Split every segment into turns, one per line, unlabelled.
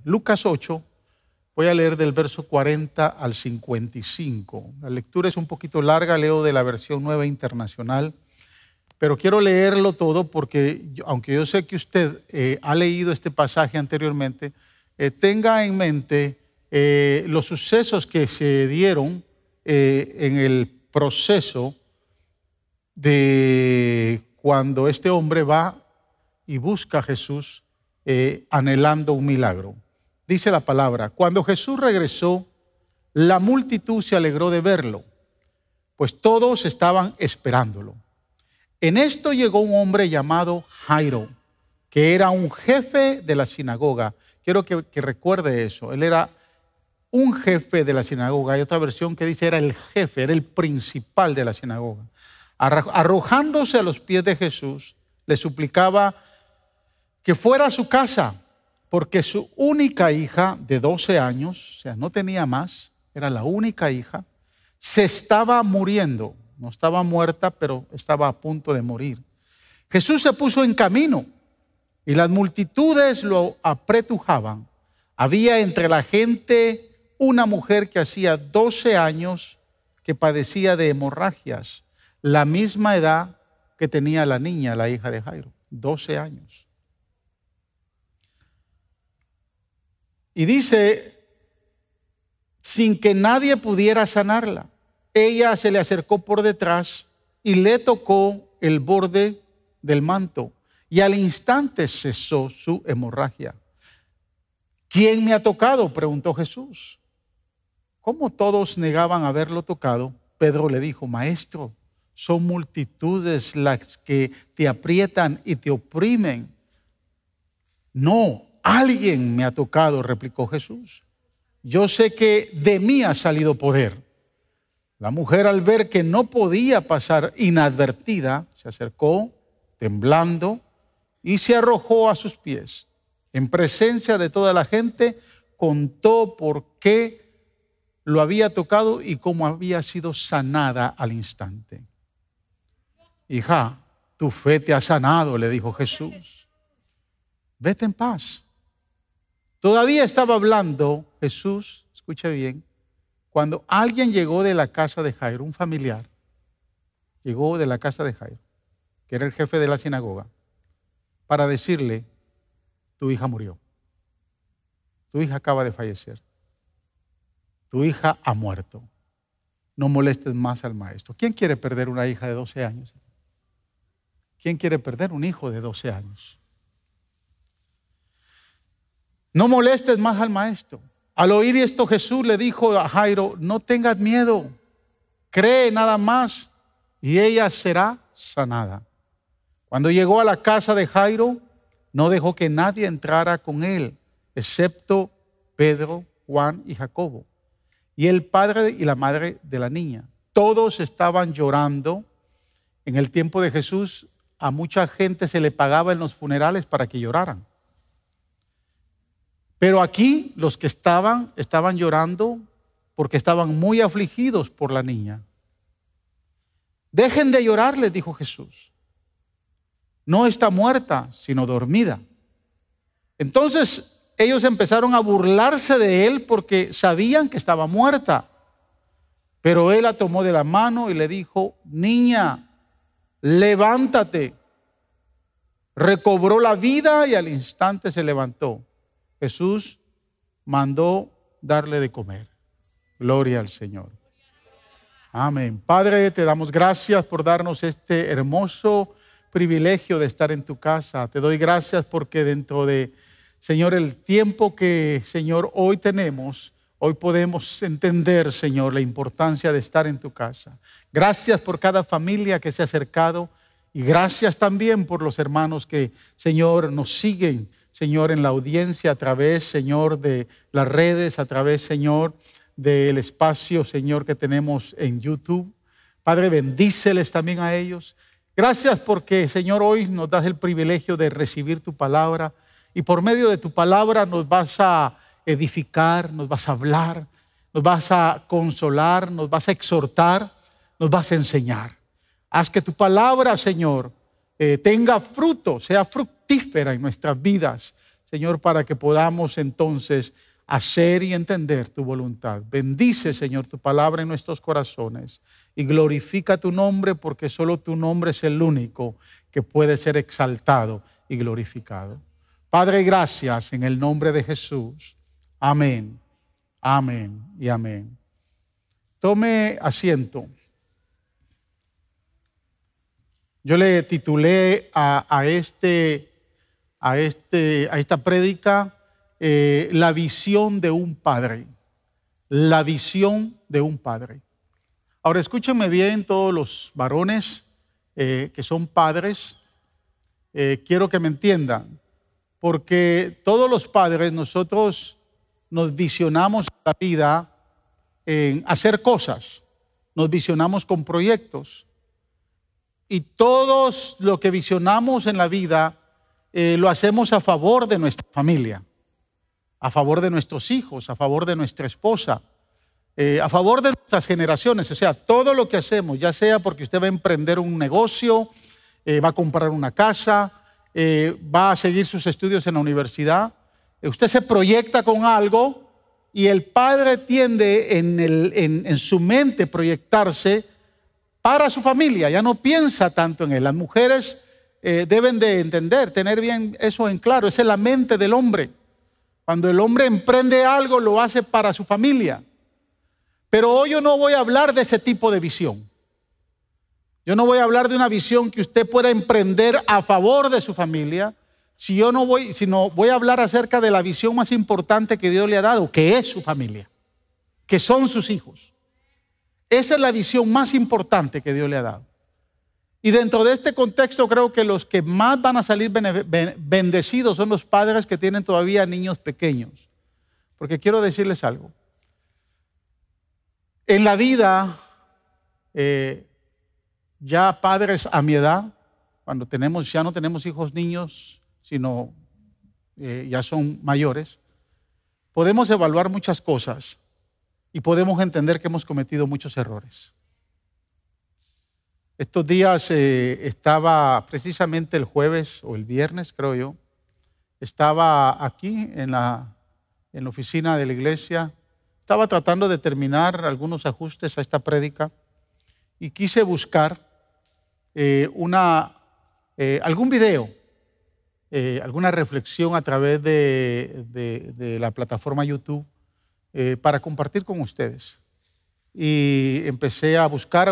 Lucas 8, voy a leer del verso 40 al 55. La lectura es un poquito larga, leo de la versión Nueva Internacional, pero quiero leerlo todo porque, aunque yo sé que usted ha leído este pasaje anteriormente, tenga en mente los sucesos que se dieron en el proceso de cuando este hombre va y busca a Jesús anhelando un milagro. Dice la palabra: cuando Jesús regresó, la multitud se alegró de verlo, pues todos estaban esperándolo. En esto llegó un hombre llamado Jairo, que era un jefe de la sinagoga. Quiero que recuerde eso. Él era un jefe de la sinagoga. Hay otra versión que dice era el jefe, era el principal de la sinagoga. Arrojándose a los pies de Jesús, le suplicaba que fuera a su casa, porque su única hija de 12 años, o sea, no tenía más, era la única hija, se estaba muriendo. No estaba muerta, pero estaba a punto de morir. Jesús se puso en camino y las multitudes lo apretujaban. Había entre la gente una mujer que hacía 12 años que padecía de hemorragias, la misma edad que tenía la niña, la hija de Jairo, 12 años. Y dice, sin que nadie pudiera sanarla, ella se le acercó por detrás y le tocó el borde del manto, y al instante cesó su hemorragia. ¿Quién me ha tocado?, preguntó Jesús. Como todos negaban haberlo tocado, Pedro le dijo: Maestro, son multitudes las que te aprietan y te oprimen. No, alguien me ha tocado, replicó Jesús. Yo sé que de mí ha salido poder. La mujer, al ver que no podía pasar inadvertida, se acercó temblando y se arrojó a sus pies. En presencia de toda la gente, contó por qué lo había tocado y cómo había sido sanada al instante. Hija, tu fe te ha sanado, le dijo Jesús. Vete en paz. Todavía estaba hablando Jesús, escuche bien, cuando alguien llegó de la casa de Jairo, un familiar, llegó de la casa de Jairo, que era el jefe de la sinagoga, para decirle: tu hija murió, tu hija acaba de fallecer, tu hija ha muerto, no molestes más al maestro. ¿Quién quiere perder una hija de 12 años? ¿Quién quiere perder un hijo de 12 años? No molestes más al maestro. Al oír esto, Jesús le dijo a Jairo: no tengas miedo, cree nada más y ella será sanada. Cuando llegó a la casa de Jairo, no dejó que nadie entrara con él, excepto Pedro, Juan y Jacobo, y el padre y la madre de la niña. Todos estaban llorando. En el tiempo de Jesús, a mucha gente se le pagaba en los funerales para que lloraran. Pero aquí los que estaban llorando porque estaban muy afligidos por la niña. Dejen de llorar, les dijo Jesús. No está muerta, sino dormida. Entonces ellos empezaron a burlarse de él porque sabían que estaba muerta. Pero él la tomó de la mano y le dijo: niña, levántate. Recobró la vida y al instante se levantó. Jesús mandó darle de comer. Gloria al Señor. Amén. Padre, te damos gracias por darnos este hermoso privilegio de estar en tu casa. Te doy gracias porque dentro de, Señor, el tiempo que, Señor, hoy tenemos, hoy podemos entender, Señor, la importancia de estar en tu casa. Gracias por cada familia que se ha acercado y gracias también por los hermanos que, Señor, nos siguen, Señor, en la audiencia a través, Señor, de las redes, a través, Señor, del espacio, Señor, que tenemos en YouTube. Padre, bendíceles también a ellos. Gracias porque, Señor, hoy nos das el privilegio de recibir tu palabra y por medio de tu palabra nos vas a edificar, nos vas a hablar, nos vas a consolar, nos vas a exhortar, nos vas a enseñar. Haz que tu palabra, Señor, tenga fruto, sea fructífera en nuestras vidas. Señor, para que podamos entonces hacer y entender tu voluntad. Bendice, Señor, tu palabra en nuestros corazones y glorifica tu nombre, porque solo tu nombre es el único que puede ser exaltado y glorificado. Padre, gracias en el nombre de Jesús. Amén, amén y amén. Tome asiento. Yo le titulé a esta prédica la visión de un padre. La visión de un padre. Ahora escúchenme bien todos los varones que son padres. Quiero que me entiendan. Porque todos los padres nosotros nos visionamos la vida en hacer cosas. Nos visionamos con proyectos. Y todos lo que visionamos en la vida lo hacemos a favor de nuestra familia, a favor de nuestros hijos, a favor de nuestra esposa, a favor de nuestras generaciones. O sea, todo lo que hacemos, ya sea porque usted va a emprender un negocio, va a comprar una casa, va a seguir sus estudios en la universidad, usted se proyecta con algo y el padre tiende en su mente proyectarse para su familia, ya no piensa tanto en él. Las mujeres deben de entender, tener bien eso en claro. Esa es la mente del hombre. Cuando el hombre emprende algo, lo hace para su familia. Pero hoy yo no voy a hablar de ese tipo de visión. Yo no voy a hablar de una visión que usted pueda emprender a favor de su familia, sino voy a hablar acerca de la visión más importante que Dios le ha dado, que es su familia, que son sus hijos. Esa es la visión más importante que Dios le ha dado. Y dentro de este contexto creo que los que más van a salir bendecidos son los padres que tienen todavía niños pequeños. Porque quiero decirles algo. En la vida, ya padres a mi edad, cuando ya no tenemos hijos niños, sino ya son mayores, podemos evaluar muchas cosas y podemos entender que hemos cometido muchos errores. Estos días estaba precisamente el jueves o el viernes, creo yo, estaba aquí en la oficina de la iglesia, estaba tratando de terminar algunos ajustes a esta prédica y quise buscar algún video, alguna reflexión a través de la plataforma YouTube para compartir con ustedes. Y empecé a buscar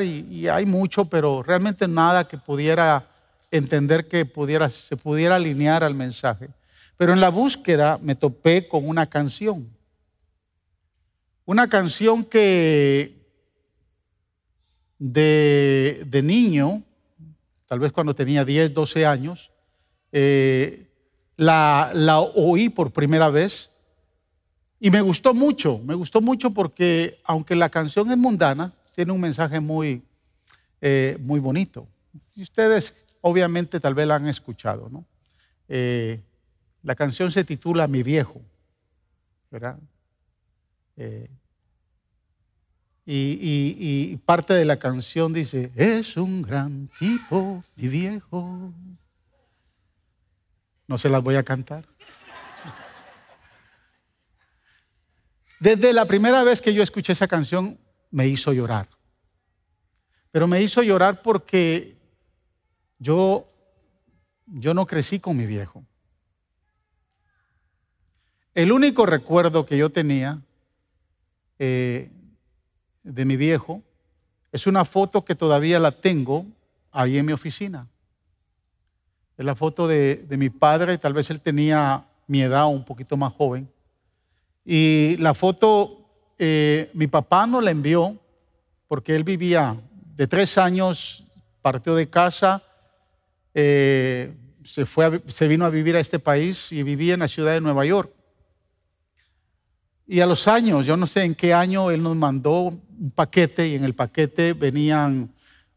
y hay mucho, pero realmente nada que pudiera entender que se pudiera alinear al mensaje. Pero en la búsqueda me topé con una canción que de niño, tal vez cuando tenía 10, 12 años, la oí por primera vez. Y me gustó mucho porque aunque la canción es mundana, tiene un mensaje muy bonito. Y ustedes obviamente tal vez la han escuchado, ¿no? La canción se titula Mi Viejo, ¿verdad? Y parte de la canción dice, es un gran tipo, mi viejo. No se las voy a cantar. Desde la primera vez que yo escuché esa canción, me hizo llorar. Pero me hizo llorar porque yo no crecí con mi viejo. El único recuerdo que yo tenía de mi viejo es una foto que todavía la tengo ahí en mi oficina. Es la foto de mi padre, tal vez él tenía mi edad o un poquito más joven. Y la foto mi papá nos la envió porque él vivía de 3 años, partió de casa, se vino a vivir a este país y vivía en la ciudad de Nueva York. Y a los años, yo no sé en qué año, él nos mandó un paquete y en el paquete venían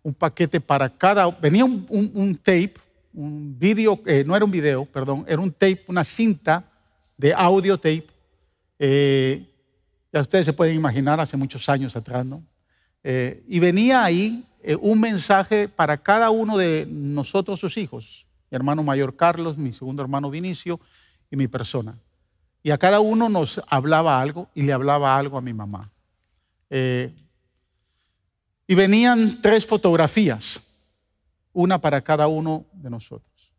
un paquete para venía un tape, un video, no era un video, perdón, era un tape, una cinta de audio tape. Ya ustedes se pueden imaginar hace muchos años atrás, ¿no? Y venía ahí un mensaje para cada uno de nosotros, sus hijos. Mi hermano mayor Carlos, mi segundo hermano Vinicio y mi persona. Y a cada uno nos hablaba algo y le hablaba algo a mi mamá. Y venían 3 fotografías, una para cada uno de nosotros.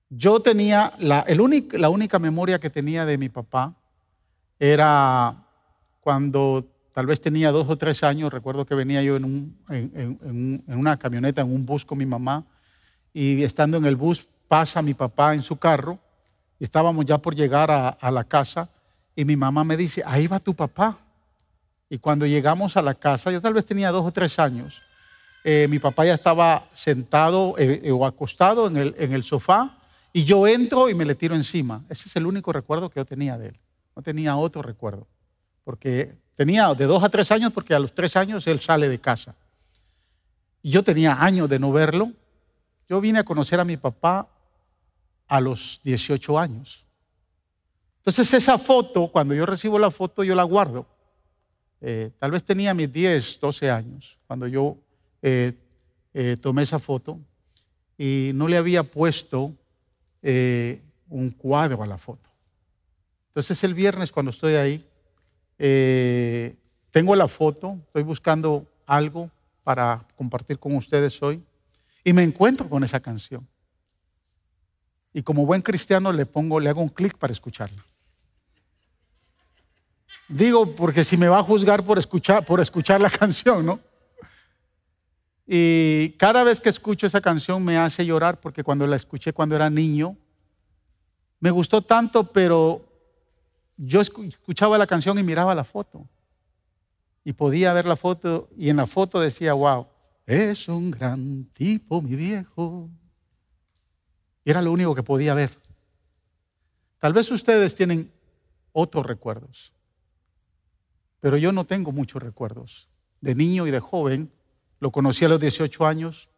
Yo tenía, la única memoria que tenía de mi papá era cuando tal vez tenía 2 o 3 años. Recuerdo que venía yo en una camioneta, en un bus con mi mamá, y estando en el bus pasa mi papá en su carro, y estábamos ya por llegar a la casa, y mi mamá me dice, ahí va tu papá. Y cuando llegamos a la casa, yo tal vez tenía 2 o 3 años, mi papá ya estaba sentado o acostado en el sofá, y yo entro y me le tiro encima. Ese es el único recuerdo que yo tenía de él. No tenía otro recuerdo, porque tenía de 2 a 3 años, porque a los 3 años él sale de casa. Y yo tenía años de no verlo. Yo vine a conocer a mi papá a los 18 años. Entonces esa foto, cuando yo recibo la foto, yo la guardo. Tal vez tenía mis 10, 12 años cuando yo tomé esa foto, y no le había puesto un cuadro a la foto. Entonces el viernes, cuando estoy ahí, tengo la foto, estoy buscando algo para compartir con ustedes hoy, y me encuentro con esa canción. Y como buen cristiano le hago un clic para escucharla. Digo, porque si me va a juzgar por escuchar la canción, ¿no? Y cada vez que escucho esa canción me hace llorar, porque cuando la escuché cuando era niño, me gustó tanto, pero yo escuchaba la canción y miraba la foto. Y podía ver la foto, y en la foto decía, wow, es un gran tipo, mi viejo. Y era lo único que podía ver. Tal vez ustedes tienen otros recuerdos, pero yo no tengo muchos recuerdos. De niño y de joven, lo conocí a los 18 años.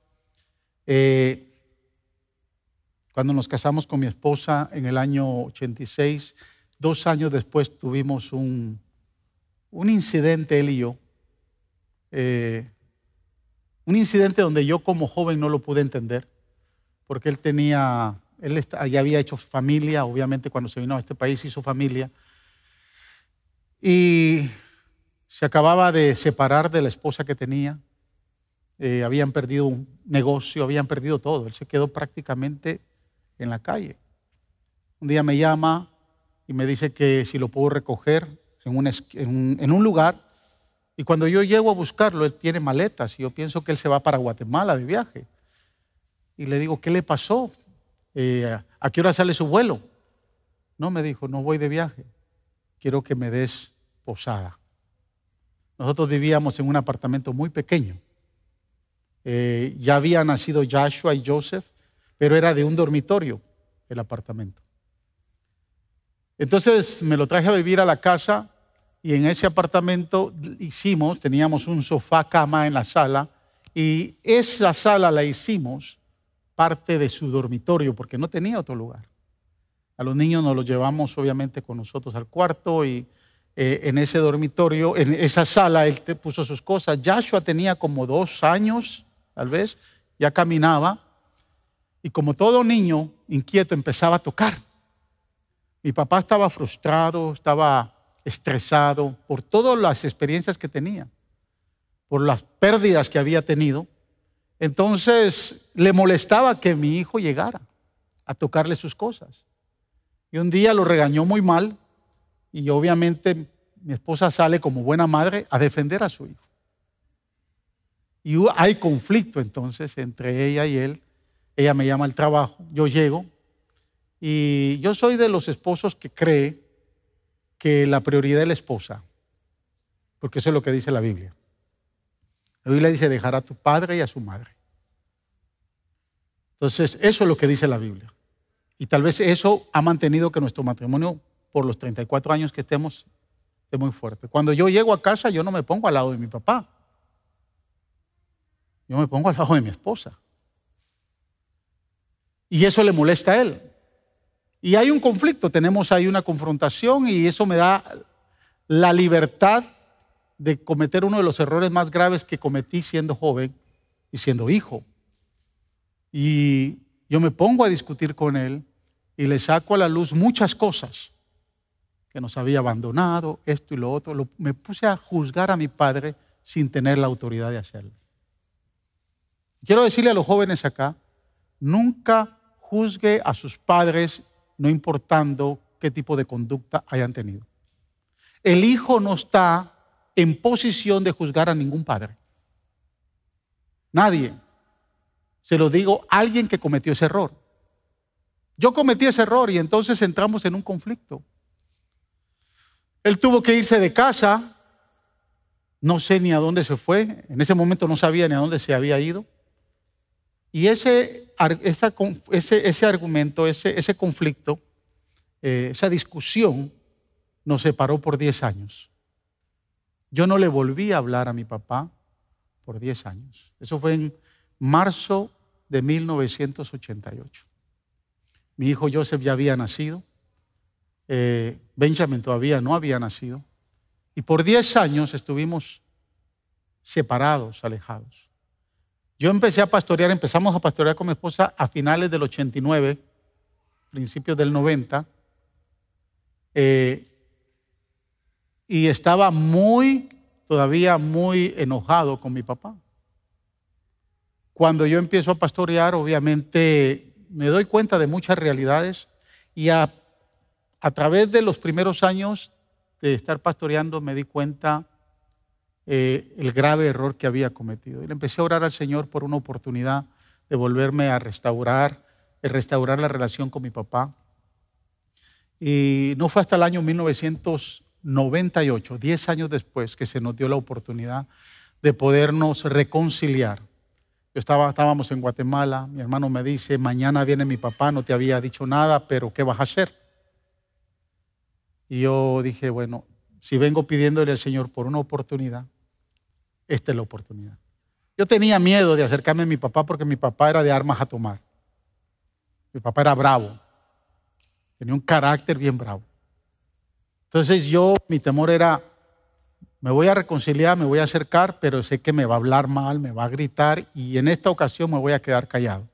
Cuando nos casamos con mi esposa en el año 86, 2 años después tuvimos un incidente, él y yo. Un incidente donde yo como joven no lo pude entender, porque él ya había hecho familia. Obviamente cuando se vino a este país hizo familia, y se acababa de separar de la esposa que tenía. Habían perdido un negocio, habían perdido todo. Él se quedó prácticamente en la calle. Un día me llama y me dice que si lo puedo recoger en un lugar. Y cuando yo llego a buscarlo, él tiene maletas y yo pienso que él se va para Guatemala de viaje. Y le digo, ¿qué le pasó? ¿A qué hora sale su vuelo? No, me dijo, no voy de viaje. Quiero que me des posada. Nosotros vivíamos en un apartamento muy pequeño. Ya había nacido Joshua y Joseph, pero era de un dormitorio el apartamento. Entonces me lo traje a vivir a la casa, y en ese apartamento teníamos un sofá cama en la sala, y esa sala la hicimos parte de su dormitorio porque no tenía otro lugar. A los niños nos los llevamos obviamente con nosotros al cuarto, y en ese dormitorio, en esa sala, él puso sus cosas. Joshua tenía como 2 años, tal vez, ya caminaba, y como todo niño inquieto empezaba a tocar. Mi papá estaba frustrado, estaba estresado por todas las experiencias que tenía, por las pérdidas que había tenido. Entonces le molestaba que mi hijo llegara a tocarle sus cosas. Y un día lo regañó muy mal, y obviamente mi esposa sale como buena madre a defender a su hijo. Y hay conflicto entonces entre ella y él. Ella me llama al trabajo, yo llego, y yo soy de los esposos que cree que la prioridad es la esposa, porque eso es lo que dice la Biblia. La Biblia dice, dejar a tu padre y a su madre. Entonces, eso es lo que dice la Biblia. Y tal vez eso ha mantenido que nuestro matrimonio, por los 34 años que estemos, esté muy fuerte. Cuando yo llego a casa, yo no me pongo al lado de mi papá. Yo me pongo al lado de mi esposa. Y eso le molesta a él. Y hay un conflicto, tenemos ahí una confrontación, y eso me da la libertad de cometer uno de los errores más graves que cometí siendo joven y siendo hijo. Y yo me pongo a discutir con él, y le saco a la luz muchas cosas, que nos había abandonado, esto y lo otro. Me puse a juzgar a mi padre sin tener la autoridad de hacerlo. Quiero decirle a los jóvenes acá, nunca juzgue a sus padres, no importando qué tipo de conducta hayan tenido. El hijo no está en posición de juzgar a ningún padre. Nadie. Se lo digo a alguien que cometió ese error. Yo cometí ese error y entonces entramos en un conflicto. Él tuvo que irse de casa. No sé ni a dónde se fue. En ese momento no sabía ni a dónde se había ido. Y ese argumento, ese conflicto, esa discusión nos separó por 10 años. Yo no le volví a hablar a mi papá por 10 años. Eso fue en marzo de 1988. Mi hijo Joseph ya había nacido. Benjamin todavía no había nacido. Y por 10 años estuvimos separados, alejados. Yo empezamos a pastorear con mi esposa a finales del 89, principios del 90. Y estaba todavía muy enojado con mi papá. Cuando yo empiezo a pastorear, obviamente me doy cuenta de muchas realidades y a través de los primeros años de estar pastoreando me di cuenta el grave error que había cometido. Y le empecé a orar al Señor por una oportunidad de volverme a restaurar la relación con mi papá. Y no fue hasta el año 1998, 10 años después, que se nos dio la oportunidad de podernos reconciliar. Estábamos en Guatemala, mi hermano me dice, mañana viene mi papá, no te había dicho nada, pero ¿qué vas a hacer? Y yo dije, bueno, si vengo pidiéndole al Señor por una oportunidad, esta es la oportunidad. Yo tenía miedo de acercarme a mi papá porque mi papá era de armas a tomar. Mi papá era bravo, tenía un carácter bien bravo. Entonces mi temor era, me voy a reconciliar, me voy a acercar, pero sé que me va a hablar mal, me va a gritar y en esta ocasión me voy a quedar callado.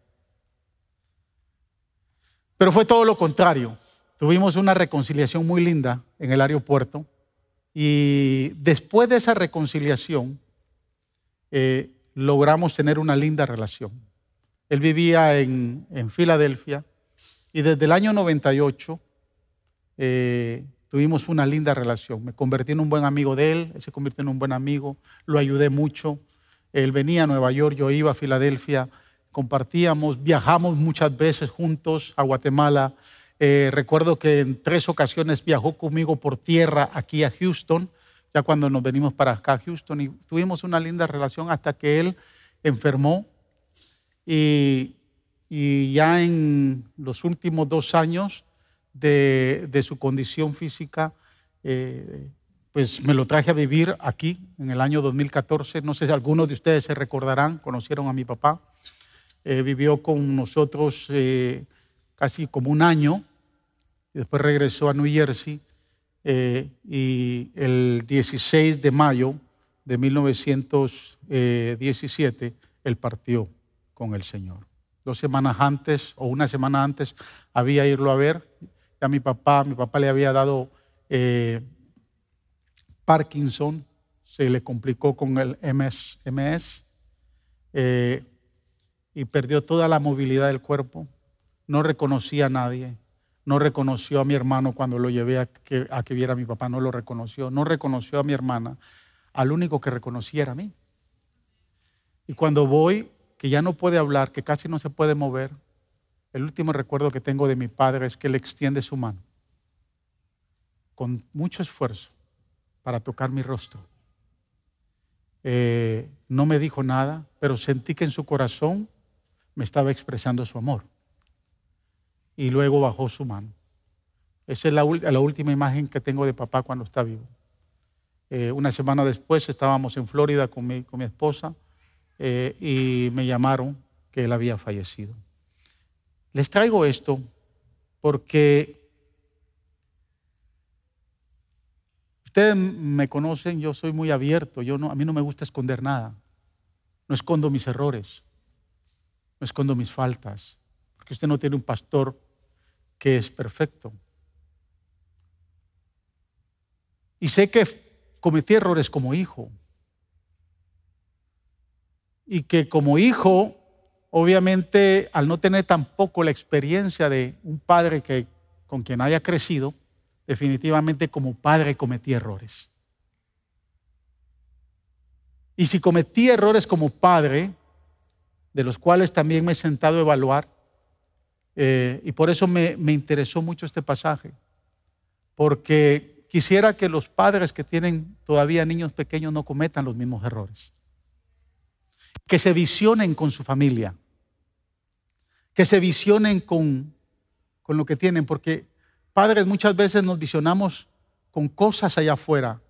Pero fue todo lo contrario. Tuvimos una reconciliación muy linda en el aeropuerto y después de esa reconciliación logramos tener una linda relación. Él vivía en Filadelfia y desde el año 98 tuvimos una linda relación. Me convertí en un buen amigo de él, él se convirtió en un buen amigo, lo ayudé mucho. Él venía a Nueva York, yo iba a Filadelfia, compartíamos, viajamos muchas veces juntos a Guatemala. Recuerdo que en 3 ocasiones viajó conmigo por tierra aquí a Houston, ya cuando nos venimos para acá a Houston, y tuvimos una linda relación hasta que él enfermó. Y ya en los últimos 2 años de su condición física, pues me lo traje a vivir aquí en el año 2014. No sé si algunos de ustedes se recordarán, conocieron a mi papá. Vivió con nosotros casi como 1 año y después regresó a New Jersey y el 16 de mayo de 1917 él partió con el Señor. 2 semanas antes o 1 semana antes había ido a ver. Ya mi papá le había dado Parkinson, se le complicó con el MS y perdió toda la movilidad del cuerpo. No reconocía a nadie. No reconoció a mi hermano cuando lo llevé a que viera a mi papá. No lo reconoció. No reconoció a mi hermana. Al único que reconocía era a mí. Y cuando voy, que ya no puede hablar, que casi no se puede mover, el último recuerdo que tengo de mi padre es que él extiende su mano con mucho esfuerzo para tocar mi rostro. No me dijo nada, pero sentí que en su corazón me estaba expresando su amor. Y luego bajó su mano. Esa es la última imagen que tengo de papá cuando está vivo. 1 semana después estábamos en Florida con mi esposa y me llamaron que él había fallecido. Les traigo esto porque ustedes me conocen, yo soy muy abierto, a mí no me gusta esconder nada. No escondo mis errores, no escondo mis faltas, porque usted no tiene un pastor que es perfecto. Y sé que cometí errores como hijo. Y que como hijo, obviamente, al no tener tampoco la experiencia de un padre con quien haya crecido, definitivamente como padre cometí errores. Y si cometí errores como padre, de los cuales también me he sentado a evaluar, y por eso me interesó mucho este pasaje, porque quisiera que los padres que tienen todavía niños pequeños no cometan los mismos errores. Que se visionen con su familia, que se visionen con lo que tienen, porque padres muchas veces nos visionamos con cosas allá afuera.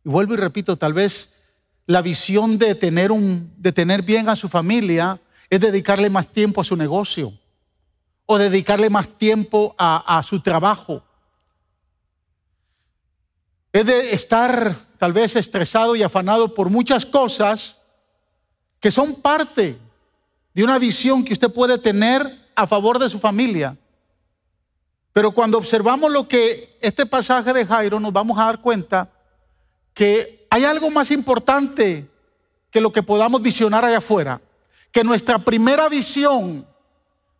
Y vuelvo y repito, tal vez la visión de tener bien a su familia es dedicarle más tiempo a su negocio o dedicarle más tiempo a su trabajo. Es de estar tal vez estresado y afanado por muchas cosas que son parte de una visión que usted puede tener a favor de su familia. Pero cuando observamos lo que este pasaje de Jairo, nos vamos a dar cuenta que hay algo más importante que lo que podamos visionar allá afuera. Que nuestra primera visión,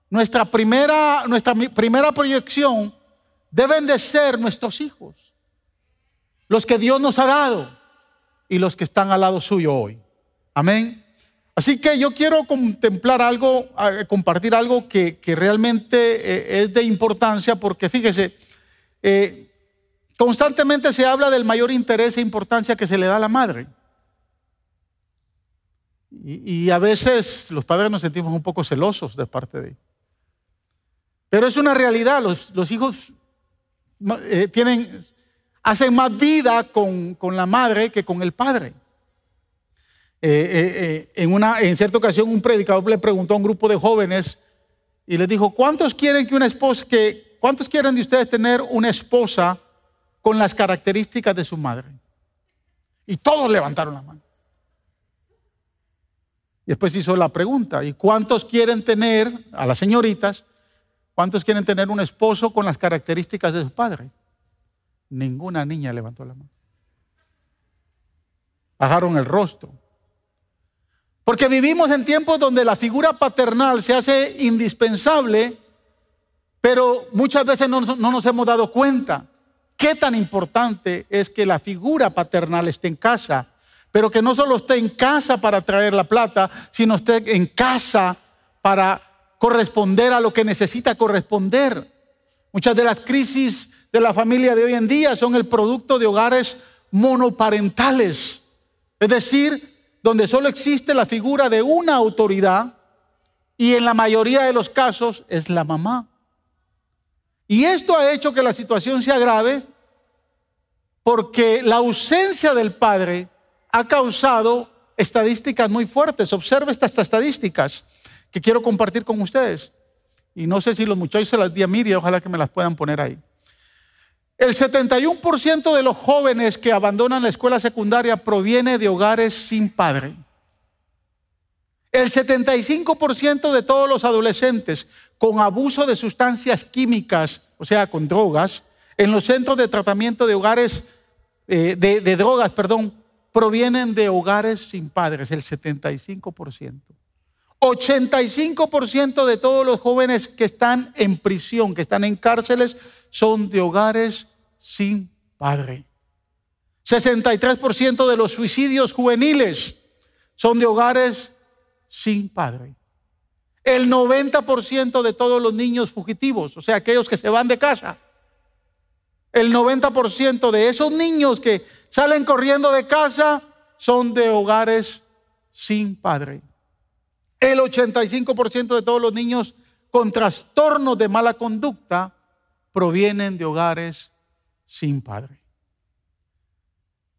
nuestra primera proyección deben de ser nuestros hijos. Los que Dios nos ha dado y los que están al lado suyo hoy. Amén. Así que yo quiero contemplar algo, compartir algo que realmente es de importancia, porque fíjese, constantemente se habla del mayor interés e importancia que se le da a la madre. Y a veces los padres nos sentimos un poco celosos de parte de ellos. Pero es una realidad, los hijos hacen más vida con la madre que con el padre. En cierta ocasión un predicador le preguntó a un grupo de jóvenes y les dijo: ¿cuántos quieren de ustedes tener una esposa con las características de su madre? Y todos levantaron la mano. Y después hizo la pregunta: ¿y cuántos quieren tener, a las señoritas, cuántos quieren tener un esposo con las características de su padre? Ninguna niña levantó la mano. Bajaron el rostro. Porque vivimos en tiempos donde la figura paternal se hace indispensable, pero muchas veces no nos hemos dado cuenta qué tan importante es que la figura paternal esté en casa, pero que no solo esté en casa para traer la plata, sino esté en casa para corresponder a lo que necesita corresponder. Muchas de las crisis de la familia de hoy en día son el producto de hogares monoparentales, es decir, donde solo existe la figura de una autoridad y en la mayoría de los casos es la mamá. Y esto ha hecho que la situación se agrave porque la ausencia del padre ha causado estadísticas muy fuertes. Observe estas estadísticas que quiero compartir con ustedes. Y no sé si los muchachos se las di a Miriam, ojalá que me las puedan poner ahí. El 71% de los jóvenes que abandonan la escuela secundaria proviene de hogares sin padre. El 75% de todos los adolescentes con abuso de sustancias químicas, o sea, con drogas, en los centros de tratamiento de hogares, de drogas, provienen de hogares sin padres, el 75%. 85% de todos los jóvenes que están en prisión, que están en cárceles, son de hogares sin padre. 63% de los suicidios juveniles son de hogares sin padre. El 90% de todos los niños fugitivos, o sea, aquellos que se van de casa, el 90% de esos niños que salen corriendo de casa son de hogares sin padre. El 85% de todos los niños con trastornos de mala conducta provienen de hogares sin padre.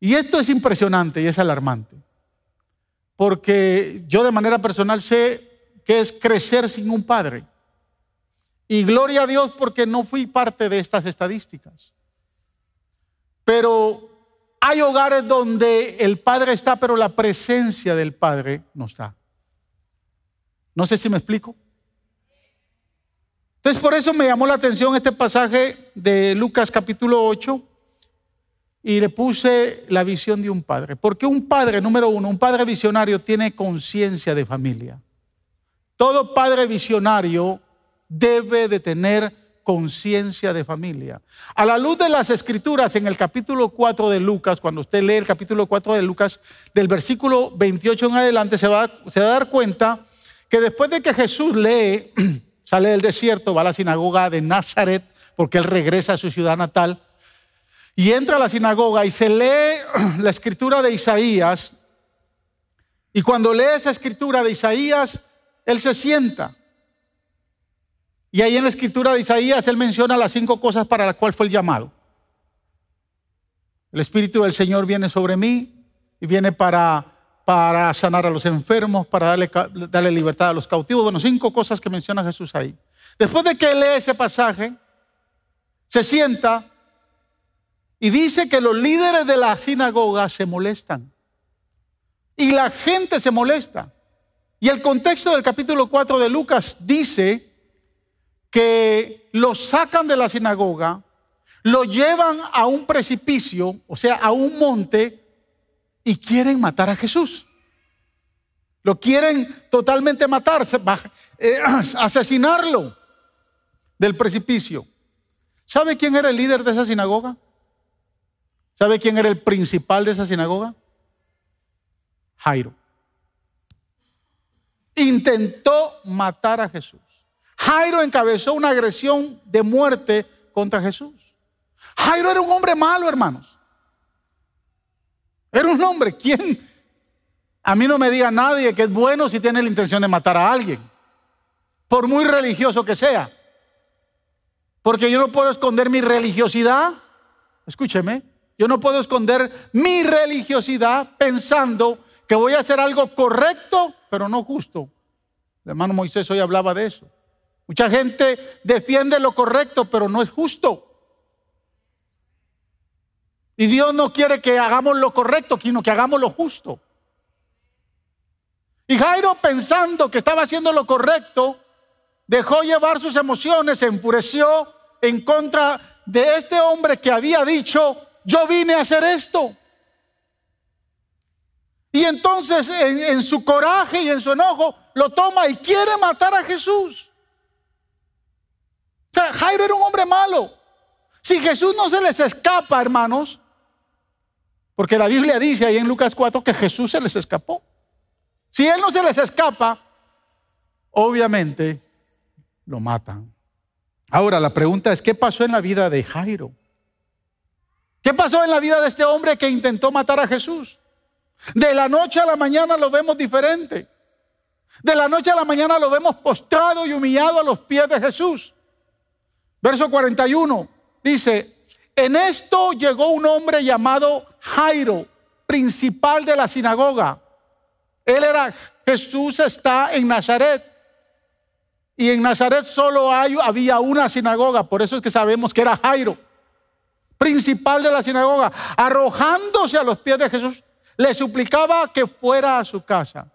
Y esto es impresionante y es alarmante, porque yo de manera personal sé que es crecer sin un padre. Y gloria a Dios porque no fui parte de estas estadísticas. Pero hay hogares donde el padre está, pero la presencia del padre no está. No sé si me explico. Entonces por eso me llamó la atención este pasaje de Lucas capítulo 8 y le puse la visión de un padre. Porque un padre, número uno, un padre visionario tiene conciencia de familia. Todo padre visionario debe de tener conciencia de familia. A la luz de las escrituras en el capítulo 4 de Lucas, cuando usted lee el capítulo 4 de Lucas, del versículo 28 en adelante, se va a dar cuenta que después de que Jesús sale del desierto, va a la sinagoga de Nazaret, porque él regresa a su ciudad natal, y entra a la sinagoga y se lee la escritura de Isaías, y cuando lee esa escritura de Isaías, él se sienta. Y ahí en la escritura de Isaías él menciona las 5 cosas para las cuales fue el llamado. El Espíritu del Señor viene sobre mí y viene para sanar a los enfermos, para darle libertad a los cautivos. Bueno, 5 cosas que menciona Jesús ahí. Después de que lee ese pasaje, se sienta y dice que los líderes de la sinagoga se molestan. Y la gente se molesta. Y el contexto del capítulo 4 de Lucas dice que lo sacan de la sinagoga, lo llevan a un precipicio, o sea, a un monte, y quieren matar a Jesús. Lo quieren totalmente matar, asesinarlo del precipicio. ¿Sabe quién era el líder de esa sinagoga? ¿Sabe quién era el principal de esa sinagoga? Jairo. Intentó matar a Jesús. Jairo encabezó una agresión de muerte contra Jesús. Jairo era un hombre malo, hermanos. Era un hombre. ¿Quién? A mí no me diga nadie que es bueno si tiene la intención de matar a alguien, por muy religioso que sea. Porque yo no puedo esconder mi religiosidad. Escúcheme, yo no puedo esconder mi religiosidad pensando que voy a hacer algo correcto, pero no justo. El hermano Moisés hoy hablaba de eso. Mucha gente defiende lo correcto, pero no es justo. Y Dios no quiere que hagamos lo correcto, sino que hagamos lo justo. Y Jairo, pensando que estaba haciendo lo correcto, dejó llevar sus emociones, se enfureció en contra de este hombre que había dicho: yo vine a hacer esto. Y entonces en su coraje y en su enojo lo toma y quiere matar a Jesús. O sea, Jairo era un hombre malo. Si Jesús no se les escapa, hermanos, porque la Biblia dice ahí en Lucas 4 que Jesús se les escapó. Si él no se les escapa, obviamente lo matan. Ahora la pregunta es: ¿qué pasó en la vida de Jairo? ¿Qué pasó en la vida de este hombre que intentó matar a Jesús? De la noche a la mañana lo vemos diferente. De la noche a la mañana lo vemos postrado y humillado a los pies de Jesús. Verso 41 dice: en esto llegó un hombre llamado Jairo, principal de la sinagoga. Jesús está en Nazaret. Y en Nazaret solo había una sinagoga. Por eso es que sabemos que era Jairo, principal de la sinagoga. Arrojándose a los pies de Jesús, le suplicaba que fuera a su casa.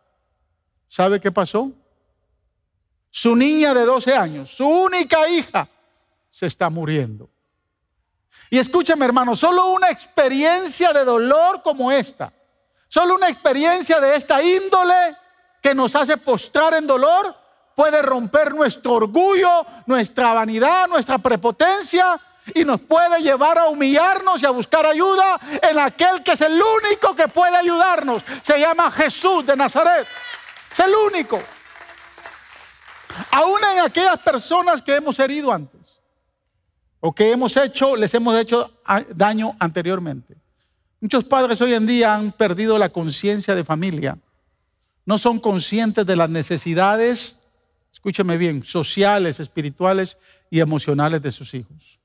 ¿Sabe qué pasó? Su niña de 12 años, su única hija, se está muriendo. Y escúchame, hermano, solo una experiencia de dolor como esta, solo una experiencia de esta índole que nos hace postrar en dolor, puede romper nuestro orgullo, nuestra vanidad, nuestra prepotencia, y nos puede llevar a humillarnos y a buscar ayuda en aquel que es el único que puede ayudarnos. Se llama Jesús de Nazaret. Es el único. Aún en aquellas personas que hemos herido antes, o que les hemos hecho daño anteriormente. Muchos padres hoy en día han perdido la conciencia de familia. No son conscientes de las necesidades, escúcheme bien, sociales, espirituales y emocionales de sus hijos.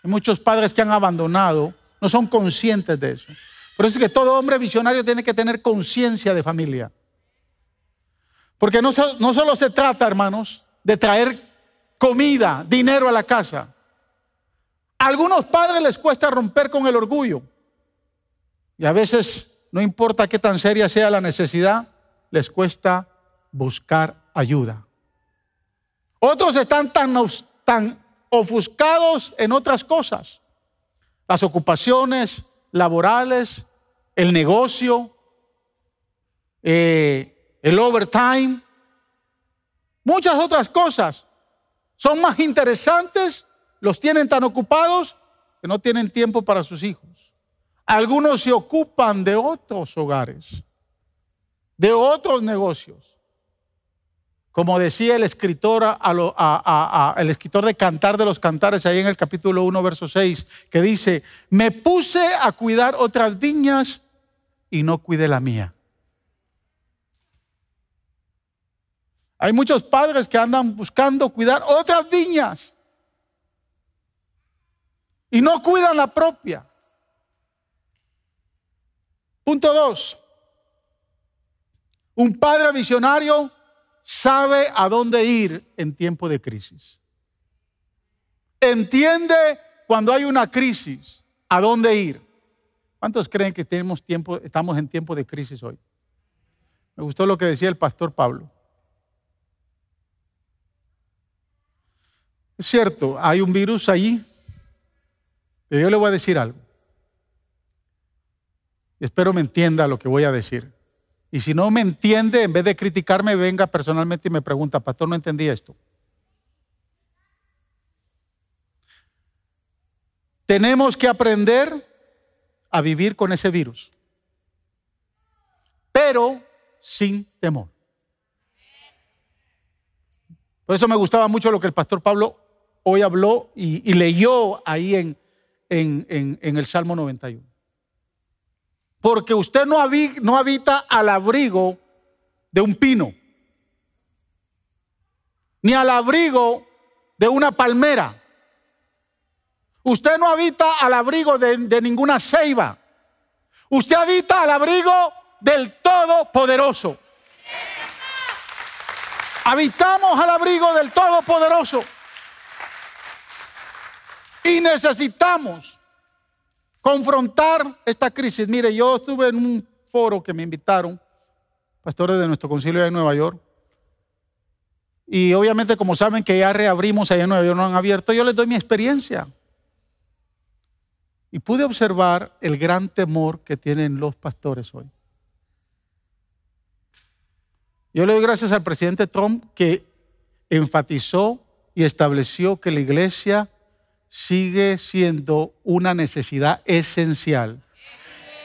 Hay muchos padres que han abandonado, no son conscientes de eso. Por eso es que todo hombre visionario tiene que tener conciencia de familia. Porque no solo se trata, hermanos, de traer comida, dinero a la casa. A algunos padres les cuesta romper con el orgullo. Y a veces, no importa qué tan seria sea la necesidad, les cuesta buscar ayuda. Otros están tan ofuscados en otras cosas. Las ocupaciones laborales, el negocio, el overtime, muchas otras cosas. Son más interesantes, los tienen tan ocupados que no tienen tiempo para sus hijos. Algunos se ocupan de otros hogares, de otros negocios. Como decía el escritor, el escritor de Cantar de los Cantares, ahí en el capítulo 1, verso 6, que dice: me puse a cuidar otras viñas y no cuidé la mía. Hay muchos padres que andan buscando cuidar otras viñas y no cuidan la propia. Punto 2. Un padre visionario sabe a dónde ir en tiempo de crisis. Entiende cuando hay una crisis a dónde ir. ¿Cuántos creen que estamos en tiempo de crisis hoy? Me gustó lo que decía el pastor Pablo. Es cierto, hay un virus allí, pero yo le voy a decir algo. Espero me entienda lo que voy a decir. Y si no me entiende, en vez de criticarme, venga personalmente y me pregunta: pastor, no entendí esto. Tenemos que aprender a vivir con ese virus, pero sin temor. Por eso me gustaba mucho lo que el pastor Pablo hoy habló y leyó ahí en el Salmo 91. Porque usted no habita al abrigo de un pino, ni al abrigo de una palmera. Usted no habita al abrigo de ninguna ceiba. Usted habita al abrigo del Todopoderoso. Habitamos al abrigo del Todopoderoso. Y necesitamos confrontar esta crisis. Mire, yo estuve en un foro que me invitaron pastores de nuestro concilio de Nueva York. Y obviamente, como saben que ya reabrimos allá en Nueva York, no han abierto, yo les doy mi experiencia. Y pude observar el gran temor que tienen los pastores hoy. Yo le doy gracias al presidente Trump, que enfatizó y estableció que la iglesia sigue siendo una necesidad esencial.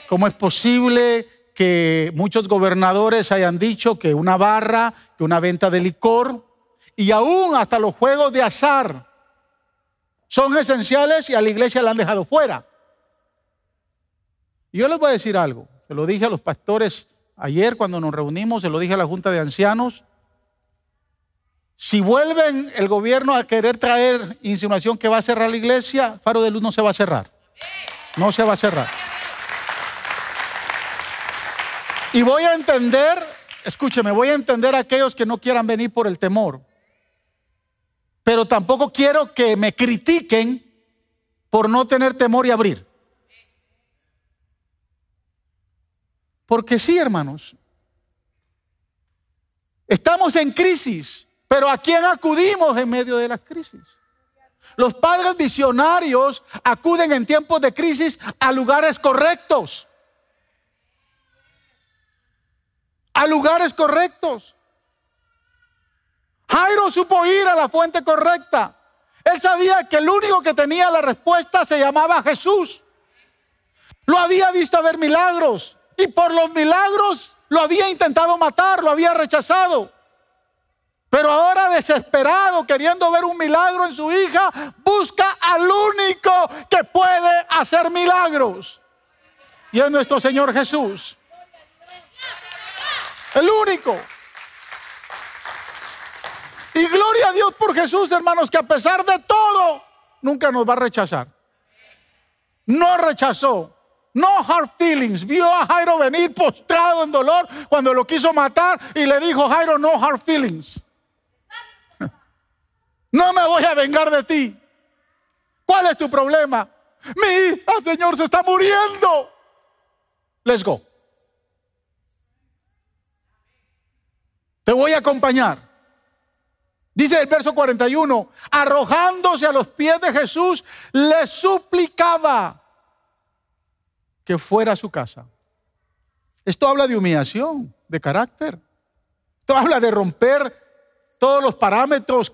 ¿Cómo es posible que muchos gobernadores hayan dicho que una barra, que una venta de licor y aún hasta los juegos de azar son esenciales y a la iglesia la han dejado fuera? Y yo les voy a decir algo, se lo dije a los pastores ayer cuando nos reunimos, se lo dije a la Junta de Ancianos. Si vuelven el gobierno a querer traer insinuación que va a cerrar la iglesia, Faro de Luz no se va a cerrar. No se va a cerrar. Y voy a entender, escúcheme, voy a entender a aquellos que no quieran venir por el temor. Pero tampoco quiero que me critiquen por no tener temor y abrir. Porque sí, hermanos, estamos en crisis, pero ¿a quién acudimos en medio de las crisis? Los padres visionarios acuden en tiempos de crisis a lugares correctos. A lugares correctos. Jairo supo ir a la fuente correcta. Él sabía que el único que tenía la respuesta se llamaba Jesús. Lo había visto ver milagros. Y por los milagros lo había intentado matar, lo había rechazado. Pero ahora, desesperado, queriendo ver un milagro en su hija, busca al único que puede hacer milagros. Y es nuestro Señor Jesús. El único. Y gloria a Dios por Jesús, hermanos, que a pesar de todo, nunca nos va a rechazar. No rechazó. No hard feelings. Vio a Jairo venir postrado en dolor cuando lo quiso matar y le dijo: Jairo, no hard feelings. No me voy a vengar de ti. ¿Cuál es tu problema? Mi hija, Señor, se está muriendo. Let's go. Te voy a acompañar. Dice el verso 41, arrojándose a los pies de Jesús, le suplicaba que fuera a su casa. Esto habla de humillación, de carácter. Esto habla de romper todos los parámetros,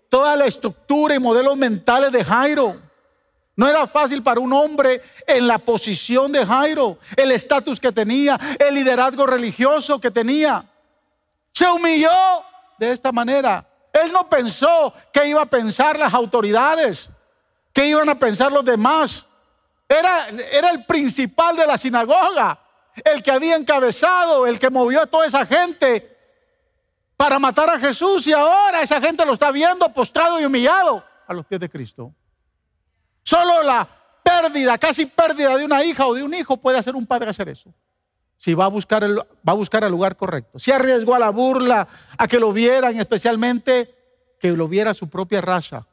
toda la estructura y modelos mentales de Jairo. No era fácil para un hombre en la posición de Jairo, el estatus que tenía, el liderazgo religioso que tenía. Se humilló de esta manera. Él no pensó que iba a pensar las autoridades, que iban a pensar los demás. Era el principal de la sinagoga, el que había encabezado, el que movió a toda esa gente para matar a Jesús, y ahora esa gente lo está viendo postrado y humillado a los pies de Cristo. Solo la pérdida, casi pérdida de una hija o de un hijo puede hacer un padre hacer eso. Si va a buscar el lugar correcto. Si arriesgó a la burla, a que lo vieran, especialmente que lo viera su propia raza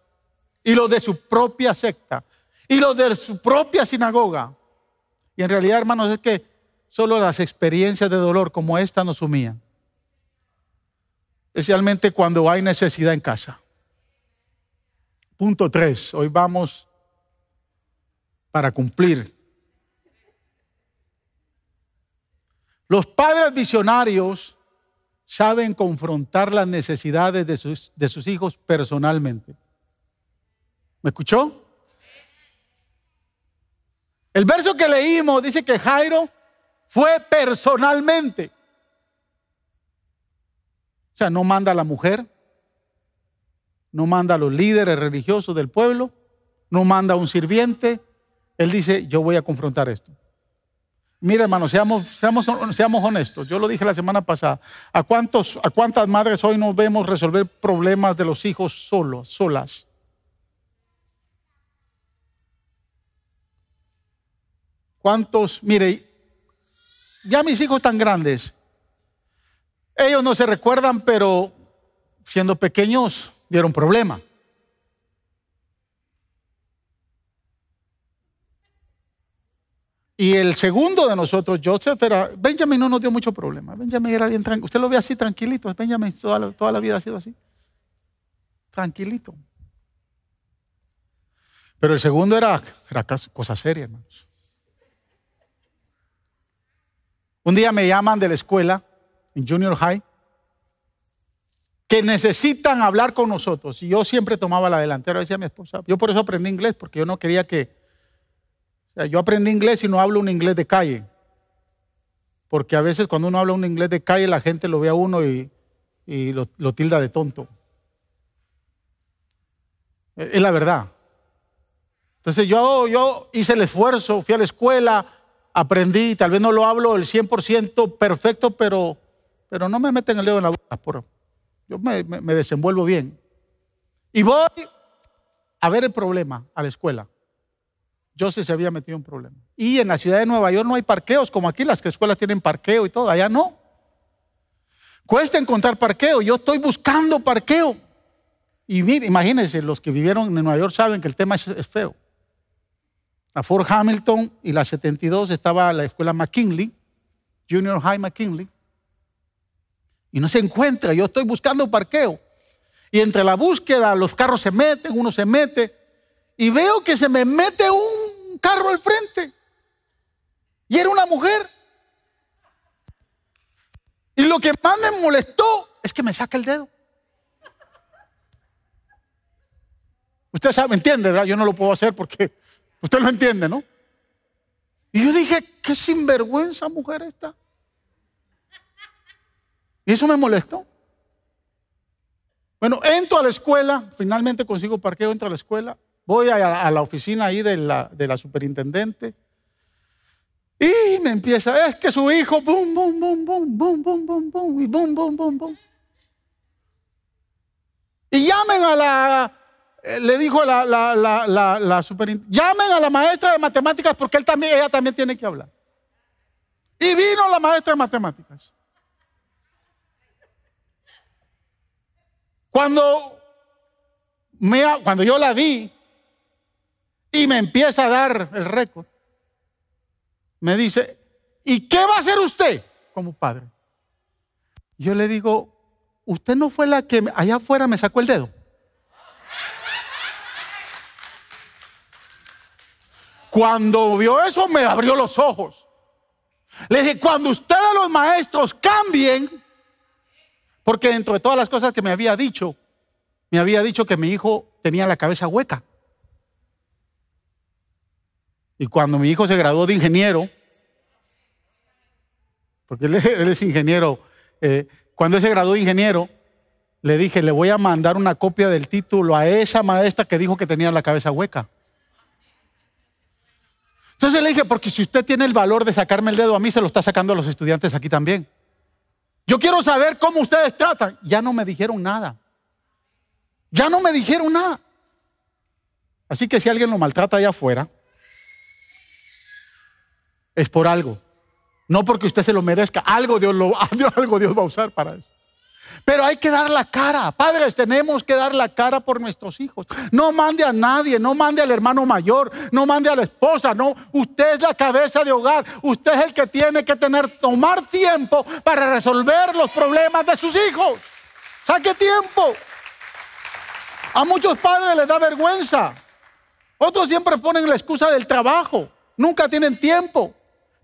y los de su propia secta y los de su propia sinagoga. Y en realidad, hermanos, es que solo las experiencias de dolor como esta nos humillan. Especialmente cuando hay necesidad en casa. Punto 3. Hoy vamos para cumplir. Los padres visionarios saben confrontar las necesidades de sus hijos personalmente. ¿Me escuchó? El verso que leímos dice que Jairo fue personalmente. O sea, no manda a la mujer, no manda a los líderes religiosos del pueblo, no manda a un sirviente. Él dice, yo voy a confrontar esto. Mira, hermano, seamos honestos. Yo lo dije la semana pasada. ¿A cuántas madres hoy nos vemos resolver problemas de los hijos solas? ¿Cuántos? Mire, ya mis hijos tan grandes, ellos no se recuerdan, pero siendo pequeños dieron problema. Y el segundo de nosotros, Joseph, Benjamin no nos dio mucho problema. Benjamin era bien tranquilo. Usted lo ve así tranquilito. Benjamin toda la vida ha sido así. Tranquilito. Pero el segundo era cosa seria, hermanos. Un día me llaman de la escuela, en Junior High, que necesitan hablar con nosotros. Y yo siempre tomaba la delantera, decía mi esposa. Yo por eso aprendí inglés, porque yo no quería yo aprendí inglés y no hablo un inglés de calle. Porque a veces cuando uno habla un inglés de calle, la gente lo ve a uno y lo tilda de tonto. Es la verdad. Entonces yo hice el esfuerzo, fui a la escuela, aprendí, tal vez no lo hablo el 100% perfecto, pero no me meten el dedo en la boca. Yo me desenvuelvo bien. Y voy a ver el problema a la escuela. Joseph se había metido en un problema. Y en la ciudad de Nueva York no hay parqueos, como aquí las escuelas tienen parqueo y todo, allá no. Cuesta encontrar parqueo, yo estoy buscando parqueo. Y mire, imagínense, los que vivieron en Nueva York saben que el tema es feo. A Fort Hamilton y la 72 estaba la escuela McKinley, Junior High McKinley. Y no se encuentra, yo estoy buscando parqueo. Y entre la búsqueda, los carros se meten, uno se mete. Y veo que se me mete un carro al frente. Y era una mujer. Y lo que más me molestó es que me saca el dedo. Usted sabe, entiende, ¿verdad? Yo no lo puedo hacer porque usted lo entiende, ¿no? Y yo dije, qué sinvergüenza mujer esta. Y eso me molestó. Bueno, entro a la escuela, finalmente consigo parqueo, entro a la escuela. Voy a la oficina ahí de la superintendente y me empieza, es que su hijo, bum, bum, bum, bum, bum, bum, bum, bum, y bum, bum, bum, bum. Y llamen le dijo la superintendente, llamen a la maestra de matemáticas porque ella también tiene que hablar. Y vino la maestra de matemáticas. Cuando yo la vi, y me empieza a dar el récord. Me dice, ¿y qué va a hacer usted como padre? Yo le digo, ¿usted no fue la que allá afuera me sacó el dedo? Cuando vio eso me abrió los ojos. Le dije, cuando ustedes los maestros cambien, porque dentro de todas las cosas que me había dicho que mi hijo tenía la cabeza hueca. Y cuando mi hijo se graduó de ingeniero, porque él es ingeniero, cuando él se graduó de ingeniero, le dije, le voy a mandar una copia del título a esa maestra que dijo que tenía la cabeza hueca. Entonces le dije, porque si usted tiene el valor de sacarme el dedo a mí, se lo está sacando a los estudiantes aquí también. Yo quiero saber cómo ustedes tratan. Ya no me dijeron nada. Ya no me dijeron nada. Así que si alguien lo maltrata allá afuera, es por algo. No porque usted se lo merezca. Algo Dios va a usar para eso. Pero hay que dar la cara. Padres, tenemos que dar la cara por nuestros hijos. No mande a nadie, no mande al hermano mayor, no mande a la esposa, no. Usted es la cabeza de hogar. Usted es el que tiene que tomar tiempo para resolver los problemas de sus hijos. Saque tiempo. A muchos padres les da vergüenza. Otros siempre ponen la excusa del trabajo. Nunca tienen tiempo.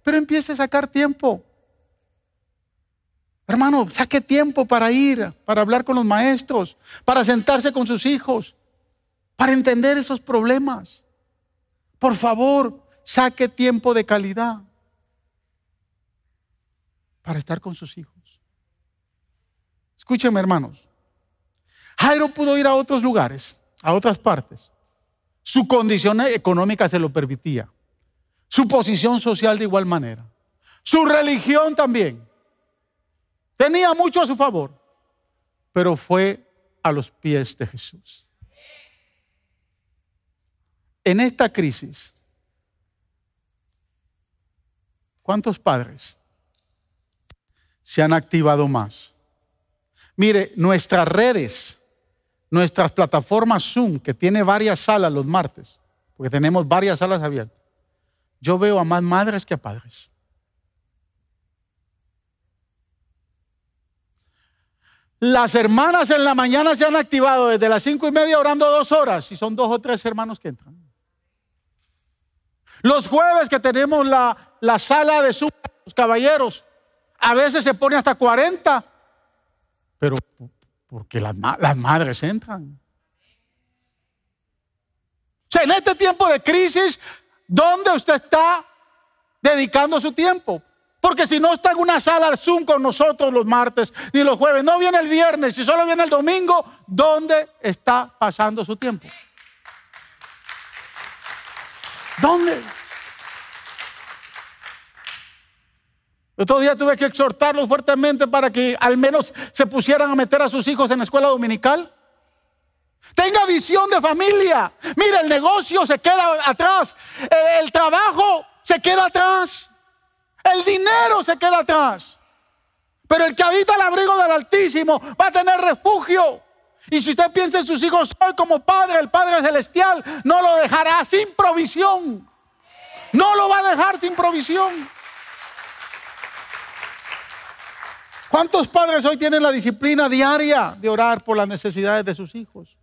Pero empiece a sacar tiempo. Hermano, saque tiempo para ir, para hablar con los maestros, para sentarse con sus hijos, para entender esos problemas. Por favor, saque tiempo de calidad para estar con sus hijos. Escúchenme, hermanos. Jairo pudo ir a otros lugares, a otras partes. Su condición económica se lo permitía. Su posición social de igual manera. Su religión también. Tenía mucho a su favor, pero fue a los pies de Jesús. En esta crisis, ¿cuántos padres se han activado más? Mire, nuestras redes, nuestras plataformas Zoom, que tiene varias salas los martes, porque tenemos varias salas abiertas, yo veo a más madres que a padres. Las hermanas en la mañana se han activado desde las 5:30 orando 2 horas y son 2 o 3 hermanos que entran. Los jueves que tenemos la sala de Zoom, los caballeros, a veces se pone hasta 40, pero porque las madres entran. O sea, en este tiempo de crisis, ¿dónde usted está dedicando su tiempo? Porque si no está en una sala Zoom con nosotros los martes ni los jueves, no viene el viernes, si solo viene el domingo, ¿dónde está pasando su tiempo? ¿Dónde? Otro día tuve que exhortarlos fuertemente para que al menos se pusieran a meter a sus hijos en la escuela dominical. Tenga visión de familia. Mira, el negocio se queda atrás, el trabajo se queda atrás. El dinero se queda atrás. Pero el que habita el abrigo del Altísimo va a tener refugio. Y si usted piensa en sus hijos hoy como padre, el Padre Celestial no lo dejará sin provisión. No lo va a dejar sin provisión. ¿Cuántos padres hoy tienen la disciplina diaria de orar por las necesidades de sus hijos?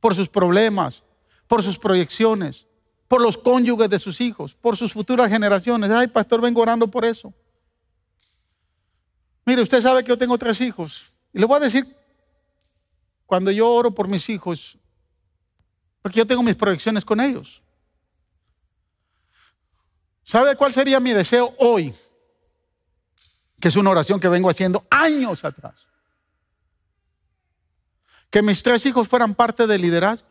Por sus problemas, por sus proyecciones, por los cónyuges de sus hijos, por sus futuras generaciones. Ay, pastor, vengo orando por eso. Mire, usted sabe que yo tengo 3 hijos. Y le voy a decir, cuando yo oro por mis hijos, porque yo tengo mis proyecciones con ellos. ¿Sabe cuál sería mi deseo hoy? Que es una oración que vengo haciendo años atrás. Que mis 3 hijos fueran parte del liderazgo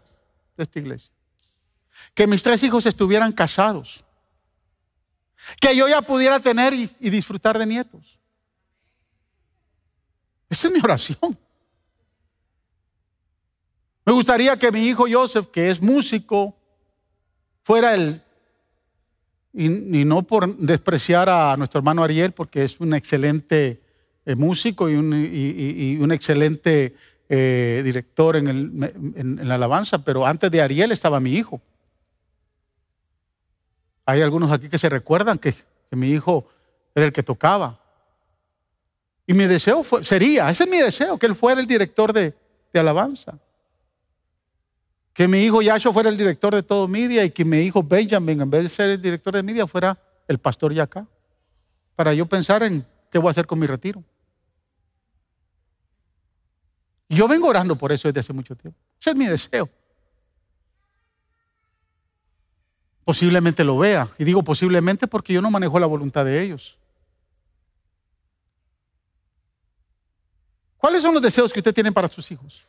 de esta iglesia. Que mis 3 hijos estuvieran casados. Que yo ya pudiera tener y disfrutar de nietos. Esa es mi oración. Me gustaría que mi hijo Joseph, que es músico, fuera y no por despreciar a nuestro hermano Ariel, porque es un excelente músico y un excelente director en la alabanza, pero antes de Ariel estaba mi hijo. Hay algunos aquí que se recuerdan que mi hijo era el que tocaba. Y mi deseo sería, ese es mi deseo, que él fuera el director de alabanza. Que mi hijo Yasho fuera el director de todo media y que mi hijo Benjamin, en vez de ser el director de media, fuera el pastor Yacá. Para yo pensar en qué voy a hacer con mi retiro. Yo vengo orando por eso desde hace mucho tiempo. Ese es mi deseo. Posiblemente lo vea. Y digo posiblemente porque yo no manejo la voluntad de ellos. ¿Cuáles son los deseos que usted tiene para sus hijos?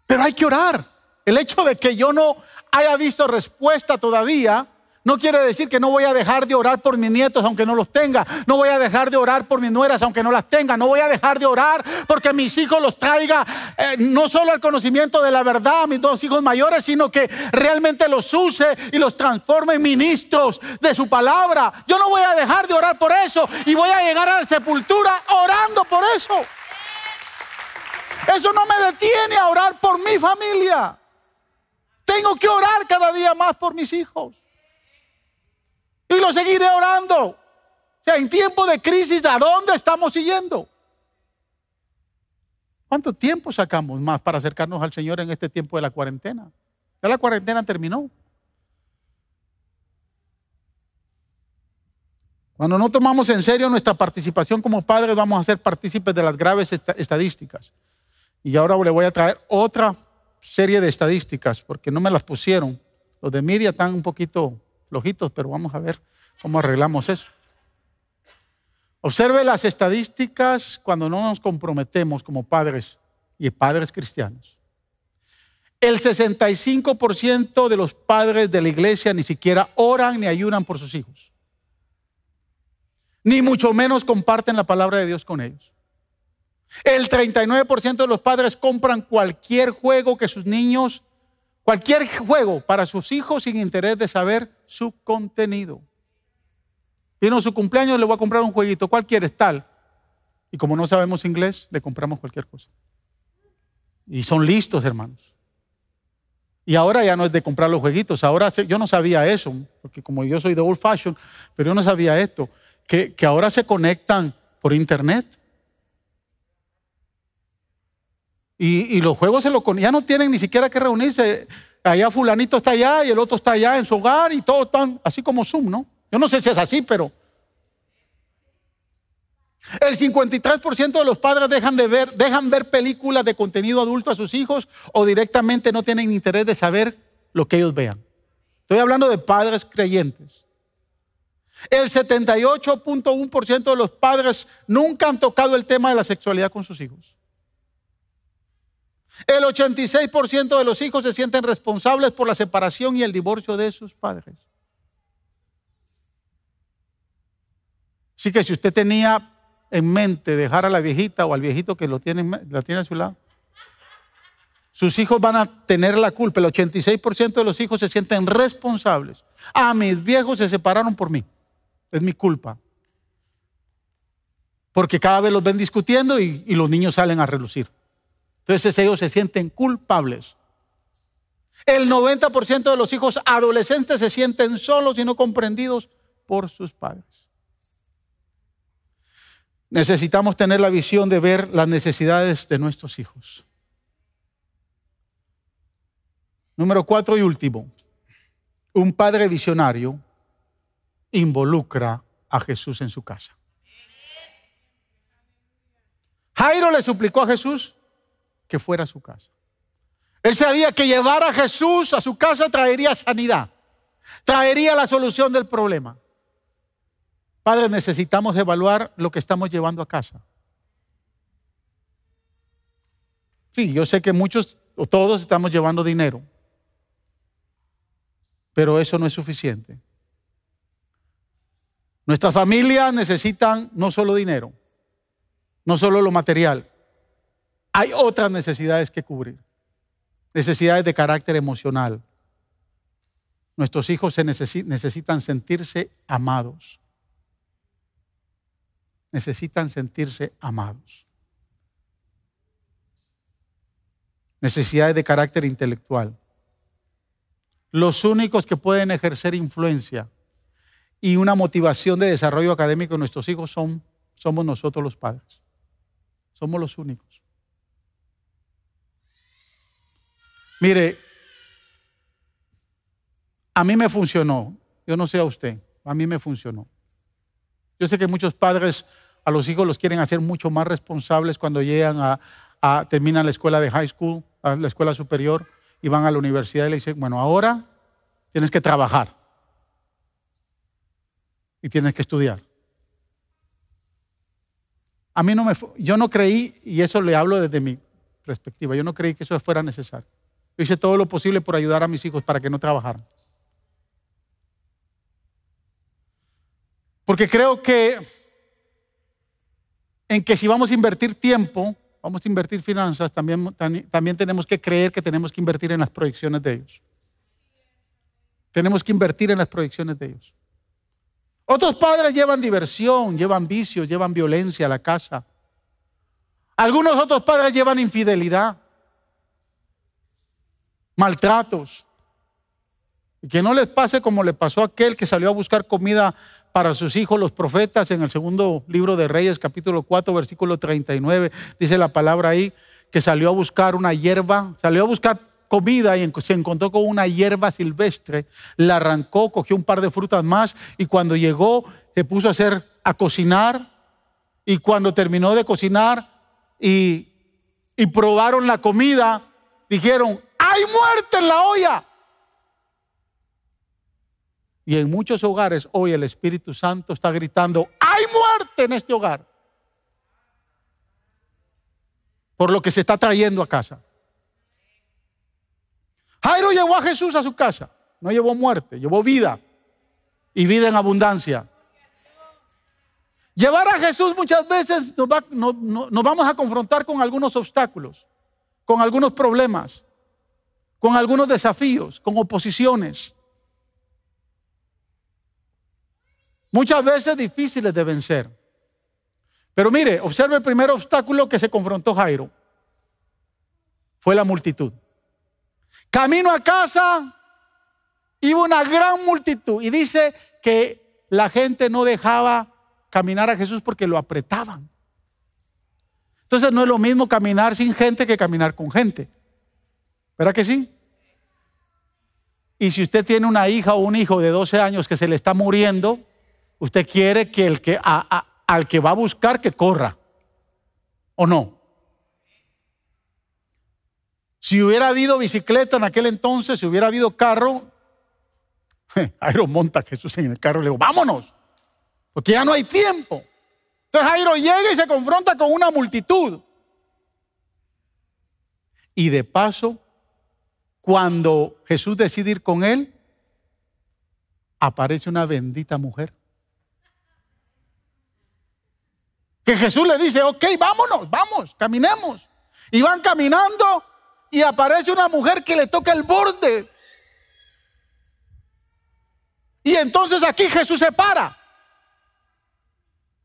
Pero hay que orar. El hecho de que yo no haya visto respuesta todavía no quiere decir que no voy a dejar de orar por mis nietos aunque no los tenga. No voy a dejar de orar por mis nueras aunque no las tenga. No voy a dejar de orar porque mis hijos los traiga no solo al conocimiento de la verdad a mis dos hijos mayores, sino que realmente los use y los transforme en ministros de su palabra. Yo no voy a dejar de orar por eso y voy a llegar a la sepultura orando por eso. Eso no me detiene a orar por mi familia. Tengo que orar cada día más por mis hijos. Y lo seguiré orando. O sea, en tiempo de crisis, ¿a dónde estamos siguiendo? ¿Cuánto tiempo sacamos más para acercarnos al Señor en este tiempo de la cuarentena? Ya la cuarentena terminó. Cuando no tomamos en serio nuestra participación como padres, vamos a ser partícipes de las graves estadísticas. Y ahora le voy a traer otra serie de estadísticas, porque no me las pusieron. Los de media están un poquito flojitos, pero vamos a ver cómo arreglamos eso. Observe las estadísticas cuando no nos comprometemos como padres y padres cristianos. El 65% de los padres de la iglesia ni siquiera oran ni ayunan por sus hijos. Ni mucho menos comparten la palabra de Dios con ellos. El 39% de los padres compran cualquier juego que sus niños, cualquier juego para sus hijos sin interés de saber su contenido. Vino su cumpleaños, le voy a comprar un jueguito. ¿Cuál quieres? Tal. Y como no sabemos inglés, le compramos cualquier cosa. Y son listos, hermanos. Y ahora ya no es de comprar los jueguitos. Ahora yo no sabía eso, porque como yo soy de old fashion, pero yo no sabía esto, que ahora se conectan por internet. Y los juegos ya no tienen ni siquiera que reunirse. Allá fulanito está allá y el otro está allá en su hogar y todos están así como Zoom, ¿no? Yo no sé si es así, pero el 53% de los padres dejan ver películas de contenido adulto a sus hijos o directamente no tienen interés de saber lo que ellos vean. Estoy hablando de padres creyentes. El 78.1% de los padres nunca han tocado el tema de la sexualidad con sus hijos. El 86% de los hijos se sienten responsables por la separación y el divorcio de sus padres. Así que si usted tenía en mente dejar a la viejita o al viejito que la tiene a su lado, sus hijos van a tener la culpa. El 86% de los hijos se sienten responsables. Mis viejos se separaron por mí. Es mi culpa. Porque cada vez los ven discutiendo y los niños salen a relucir. Entonces ellos se sienten culpables. El 90% de los hijos adolescentes se sienten solos y no comprendidos por sus padres. Necesitamos tener la visión de ver las necesidades de nuestros hijos. Número 4 y último. Un padre visionario involucra a Jesús en su casa. Jairo le suplicó a Jesús que fuera a su casa. Él sabía que llevar a Jesús a su casa traería sanidad, traería la solución del problema. Padres, necesitamos evaluar lo que estamos llevando a casa. Sí, yo sé que muchos o todos estamos llevando dinero, pero eso no es suficiente. Nuestras familias necesitan no solo dinero, no solo lo material. Hay otras necesidades que cubrir. Necesidades de carácter emocional. Nuestros hijos necesitan sentirse amados. Necesitan sentirse amados. Necesidades de carácter intelectual. Los únicos que pueden ejercer influencia y una motivación de desarrollo académico de nuestros hijos somos nosotros los padres. Somos los únicos. Mire, a mí me funcionó. Yo no sé a usted, a mí me funcionó. Yo sé que muchos padres a los hijos los quieren hacer mucho más responsables cuando llegan terminan la escuela de high school, a la escuela superior, y van a la universidad y le dicen, bueno, ahora tienes que trabajar y tienes que estudiar. A mí yo no creí, y eso le hablo desde mi perspectiva, yo no creí que eso fuera necesario. Yo hice todo lo posible por ayudar a mis hijos para que no trabajaran. Porque creo que si vamos a invertir tiempo, vamos a invertir finanzas, también tenemos que creer que tenemos que invertir en las proyecciones de ellos. Tenemos que invertir en las proyecciones de ellos. Otros padres llevan diversión, llevan vicios, llevan violencia a la casa. Algunos otros padres llevan infidelidad, maltratos. Y que no les pase como le pasó a aquel que salió a buscar comida para sus hijos, los profetas, en el segundo libro de Reyes, capítulo 4, versículo 39. Dice la palabra ahí que salió a buscar una hierba, salió a buscar comida y se encontró con una hierba silvestre, la arrancó, cogió un par de frutas más y cuando llegó se puso a cocinar, y cuando terminó de cocinar y probaron la comida, dijeron, ¡hay muerte en la olla! Y en muchos hogares hoy el Espíritu Santo está gritando, ¡hay muerte en este hogar! Por lo que se está trayendo a casa. Jairo llevó a Jesús a su casa. No llevó muerte, llevó vida. Y vida en abundancia. Llevar a Jesús muchas veces nos vamos a confrontar con algunos obstáculos, con algunos problemas, con algunos desafíos, con oposiciones. Muchas veces difíciles de vencer. Pero mire, observe el primer obstáculo que se confrontó Jairo. Fue la multitud. Camino a casa, iba una gran multitud. Y dice que la gente no dejaba caminar a Jesús porque lo apretaban. Entonces no es lo mismo caminar sin gente que caminar con gente. ¿Verdad que sí? Y si usted tiene una hija o un hijo de 12 años que se le está muriendo, usted quiere que al que va a buscar que corra, ¿o no? Si hubiera habido bicicleta en aquel entonces, si hubiera habido carro, Jairo monta a Jesús en el carro y le digo, vámonos, porque ya no hay tiempo. Entonces Jairo llega y se confronta con una multitud. Y de paso, cuando Jesús decide ir con él, aparece una bendita mujer. Que Jesús le dice, ok, vámonos, vamos, caminemos. Y van caminando y aparece una mujer que le toca el borde. Y entonces aquí Jesús se para.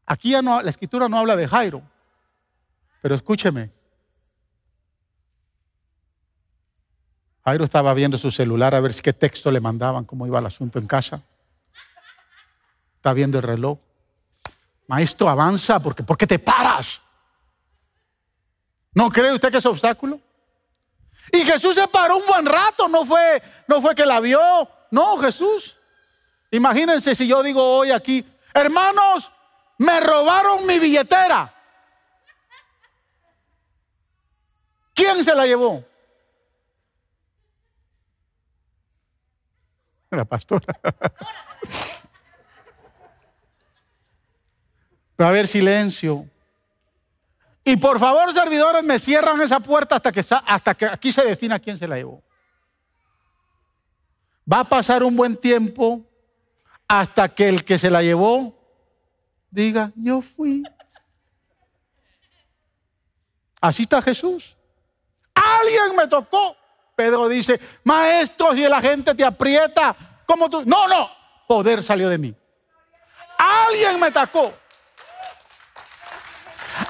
Aquí ya no, la escritura no habla de Jairo. Pero escúcheme. Jairo estaba viendo su celular a ver qué texto le mandaban, cómo iba el asunto en casa. Está viendo el reloj. Maestro, avanza, ¿por qué te paras? ¿No cree usted que es obstáculo? Y Jesús se paró un buen rato, no fue que la vio. No, Jesús. Imagínense si yo digo hoy aquí, hermanos, me robaron mi billetera. ¿Quién se la llevó? La pastora. Va a haber silencio. Y por favor, servidores, me cierran esa puerta hasta que aquí se defina quién se la llevó. Va a pasar un buen tiempo hasta que el que se la llevó diga, yo fui. Así está Jesús. Alguien me tocó. Pedro dice, maestro, si la gente te aprieta, ¿cómo tú? No, poder salió de mí. Alguien me tocó.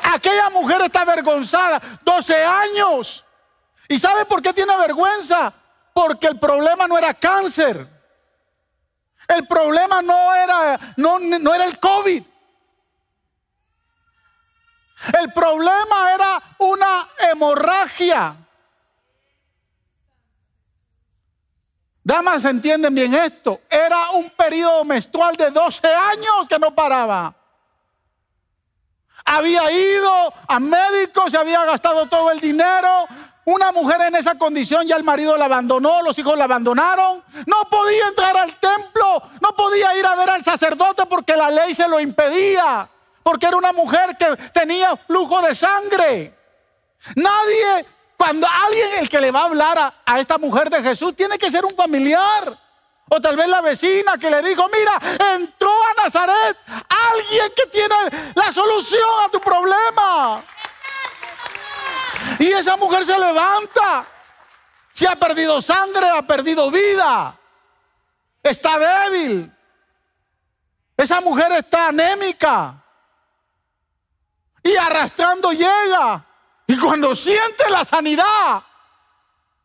Aquella mujer está avergonzada, 12 años. ¿Y sabe por qué tiene vergüenza? Porque el problema no era cáncer. El problema no era no era el COVID. El problema era una hemorragia. Damas, ¿entienden bien esto? Era un periodo menstrual de 12 años que no paraba. Había ido a médicos, se había gastado todo el dinero. Una mujer en esa condición, ya el marido la abandonó, los hijos la abandonaron. No podía entrar al templo, no podía ir a ver al sacerdote porque la ley se lo impedía. Porque era una mujer que tenía flujo de sangre. Nadie, cuando alguien el que le va a hablar a esta mujer de Jesús, tiene que ser un familiar. O tal vez la vecina que le dijo, mira, entró a Nazaret alguien que tiene la solución a tu problema. Y esa mujer se levanta. Si ha perdido sangre, ha perdido vida. Está débil. Esa mujer está anémica. Y arrastrando llega. Y cuando siente la sanidad,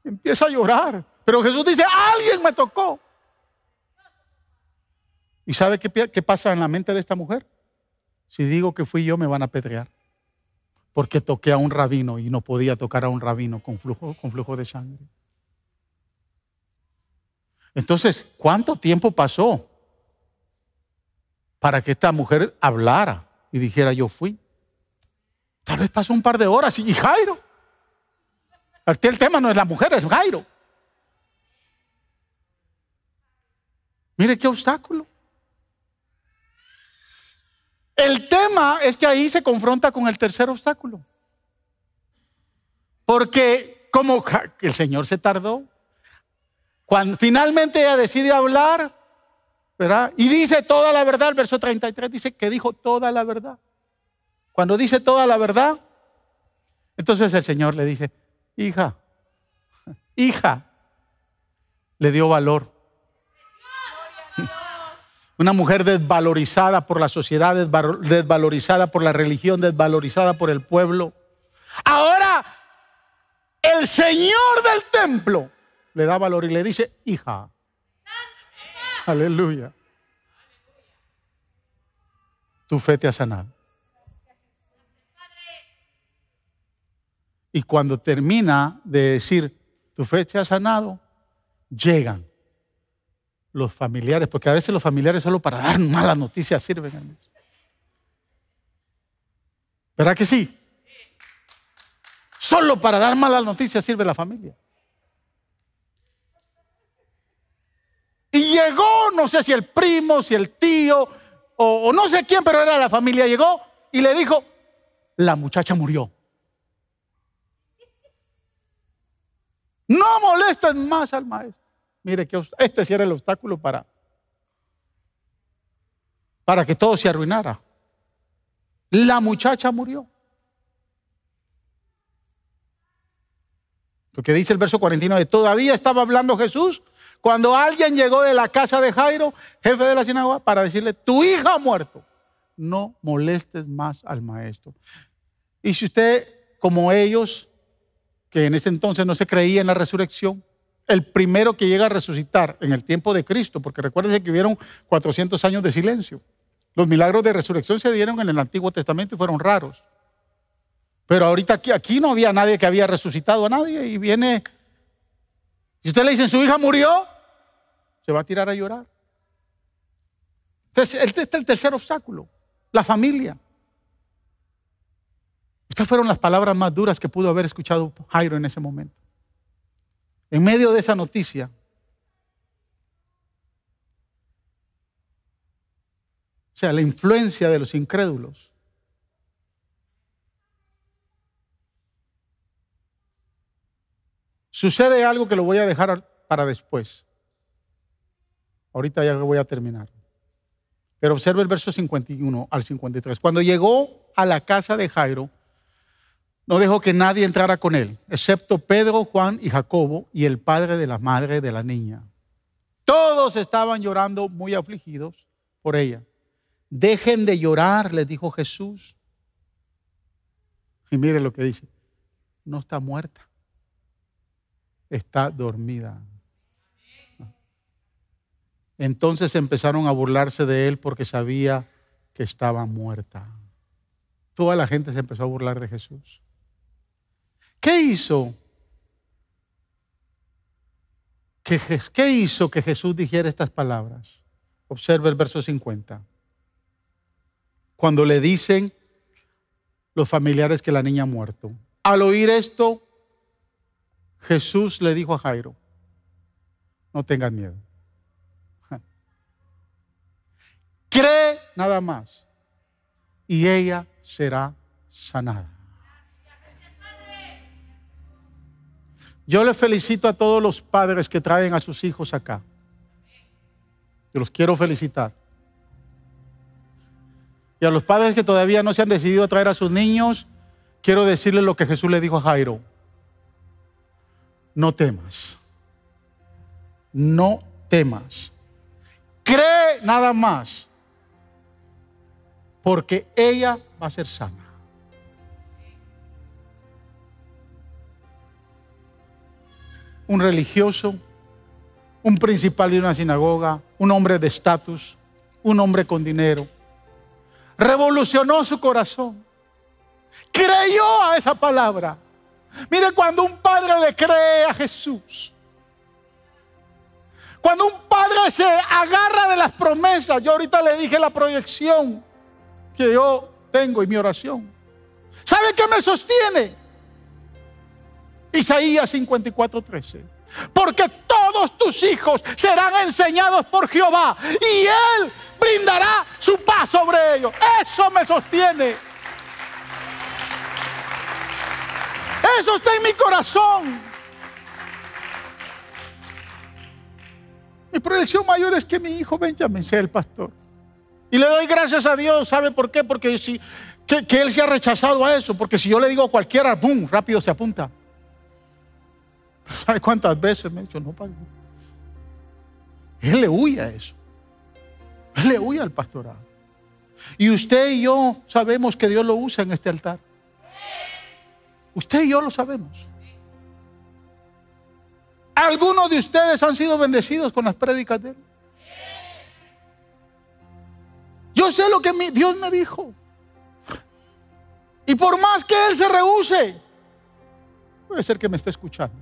empieza a llorar. Pero Jesús dice, alguien me tocó. ¿Y sabe qué pasa en la mente de esta mujer? Si digo que fui yo, me van a apedrear. Porque toqué a un rabino y no podía tocar a un rabino con flujo de sangre. Entonces, ¿cuánto tiempo pasó para que esta mujer hablara y dijera yo fui? Tal vez pasó un par de horas. Y Jairo. Aquí el tema no es la mujer, es Jairo. Mire qué obstáculo. El tema es que ahí se confronta con el tercer obstáculo. Porque como el Señor se tardó, cuando finalmente ella decide hablar, ¿verdad? Y dice toda la verdad, el verso 33 dice que dijo toda la verdad. Cuando dice toda la verdad, entonces el Señor le dice, hija, le dio valor. Una mujer desvalorizada por la sociedad, desvalorizada por la religión, desvalorizada por el pueblo. Ahora, el Señor del templo le da valor y le dice, hija. Aleluya. Tu fe te ha sanado. Y cuando termina de decir, tu fe te ha sanado, llegan los familiares, porque a veces los familiares solo para dar malas noticias sirven. ¿Verdad que sí? Solo para dar malas noticias sirve la familia. Y llegó, no sé si el primo, si el tío, o no sé quién, pero era la familia, llegó y le dijo, la muchacha murió. No molesten más al maestro. Mire que este sí era el obstáculo para que todo se arruinara. La muchacha murió. Porque dice el verso 49, todavía estaba hablando Jesús cuando alguien llegó de la casa de Jairo, jefe de la sinagoga, para decirle, tu hija ha muerto. No molestes más al maestro. Y si usted, como ellos, que en ese entonces no se creía en la resurrección, el primero que llega a resucitar en el tiempo de Cristo, porque recuérdense que hubieron 400 años de silencio. Los milagros de resurrección se dieron en el Antiguo Testamento y fueron raros. Pero ahorita aquí no había nadie que había resucitado a nadie y viene. Si usted le dice, su hija murió, se va a tirar a llorar. Entonces, este es el tercer obstáculo, la familia. Estas fueron las palabras más duras que pudo haber escuchado Jairo en ese momento. En medio de esa noticia, o sea, la influencia de los incrédulos. Sucede algo que lo voy a dejar para después. Ahorita ya voy a terminar. Pero observe el verso 51 al 53. Cuando llegó a la casa de Jairo, no dejó que nadie entrara con él, excepto Pedro, Juan y Jacobo y el padre de la madre de la niña. Todos estaban llorando muy afligidos por ella. Dejen de llorar, les dijo Jesús. Y mire lo que dice. No está muerta. Está dormida. Entonces empezaron a burlarse de él porque sabía que estaba muerta. Toda la gente se empezó a burlar de Jesús. ¿Qué hizo? ¿Qué hizo que Jesús dijera estas palabras? Observe el verso 50. Cuando le dicen los familiares que la niña ha muerto. Al oír esto, Jesús le dijo a Jairo, no tengas miedo. Cree nada más y ella será sanada. Yo le felicito a todos los padres que traen a sus hijos acá. Yo los quiero felicitar. Y a los padres que todavía no se han decidido a traer a sus niños, quiero decirles lo que Jesús le dijo a Jairo. No temas. No temas. Cree nada más. Porque ella va a ser sana. Un religioso, un principal de una sinagoga, un hombre de estatus, un hombre con dinero, revolucionó su corazón. Creyó a esa palabra. Mire, cuando un padre le cree a Jesús, cuando un padre se agarra de las promesas, yo ahorita le dije la proyección que yo tengo y mi oración. ¿Sabe qué me sostiene? Isaías 54:13. Porque todos tus hijos serán enseñados por Jehová y Él brindará su paz sobre ellos. Eso me sostiene. Eso está en mi corazón. Mi proyección mayor es que mi hijo Benjamin sea el pastor. Y le doy gracias a Dios. ¿Sabe por qué? Porque que él se ha rechazado a eso. Porque si yo le digo a cualquiera, ¡boom!, rápido se apunta. ¿Sabe cuántas veces me ha dicho no, padre? Él le huye a eso. Él le huye al pastorado. Y usted y yo sabemos que Dios lo usa en este altar. Usted y yo lo sabemos. Algunos de ustedes han sido bendecidos con las prédicas de Él. Yo sé lo que Dios me dijo. Y por más que Él se rehúse, puede ser que me esté escuchando.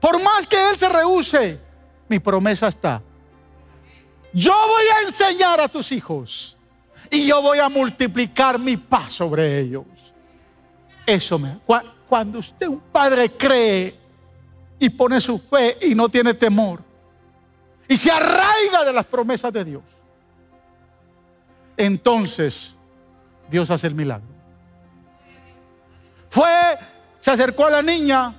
Por más que Él se rehúse, mi promesa está. Yo voy a enseñar a tus hijos y yo voy a multiplicar mi paz sobre ellos. Eso cuando usted, un padre, cree y pone su fe y no tiene temor y se arraiga de las promesas de Dios, entonces Dios hace el milagro. Se acercó a la niña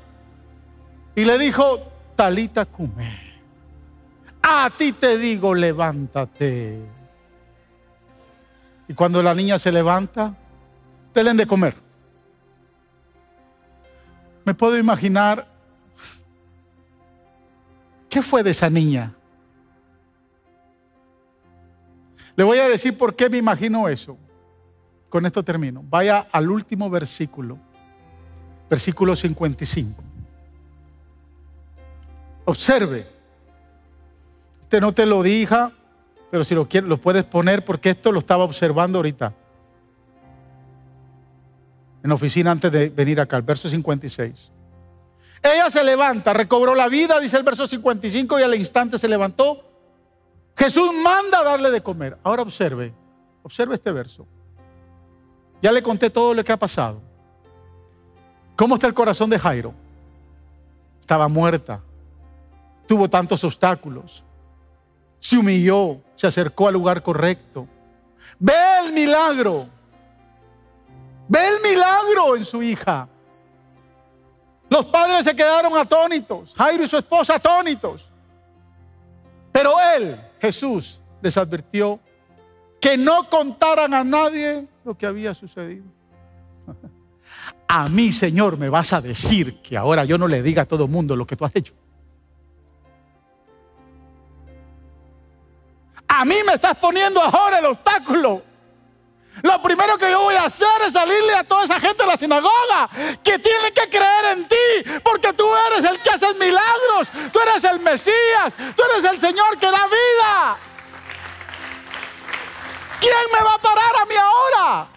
y le dijo, Talita cumé, a ti te digo, levántate. Y cuando la niña se levanta, denle de comer. Me puedo imaginar qué fue de esa niña. Le voy a decir por qué me imagino eso. Con esto termino. Vaya al último versículo, versículo 55. Observe. Este no te lo dije, pero si lo quieres lo puedes poner porque esto lo estaba observando ahorita en la oficina antes de venir acá, el verso 56. Ella se levanta, recobró la vida, dice el verso 55, y al instante se levantó. Jesús manda a darle de comer. Ahora observe este verso. Ya le conté todo lo que ha pasado. ¿Cómo está el corazón de Jairo? Estaba muerta. Tuvo tantos obstáculos. Se humilló, se acercó al lugar correcto. Ve el milagro. Ve el milagro en su hija. Los padres se quedaron atónitos. Jairo y su esposa atónitos. Pero él, Jesús, les advirtió que no contaran a nadie lo que había sucedido. A mí, Señor, me vas a decir que ahora yo no le diga a todo el mundo lo que tú has hecho. A mí me estás poniendo ahora el obstáculo. Lo primero que yo voy a hacer es salirle a toda esa gente de la sinagoga que tiene que creer en ti, porque tú eres el que hace milagros, tú eres el Mesías, tú eres el Señor que da vida. ¿Quién me va a parar a mí ahora?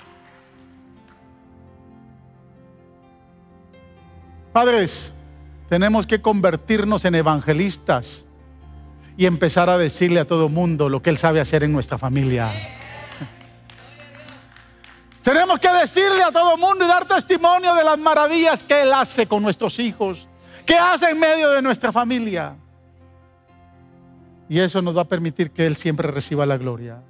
Padres, tenemos que convertirnos en evangelistas y empezar a decirle a todo mundo lo que Él sabe hacer en nuestra familia. Tenemos que decirle a todo mundo y dar testimonio de las maravillas que Él hace con nuestros hijos, que hace en medio de nuestra familia. Y eso nos va a permitir que Él siempre reciba la gloria.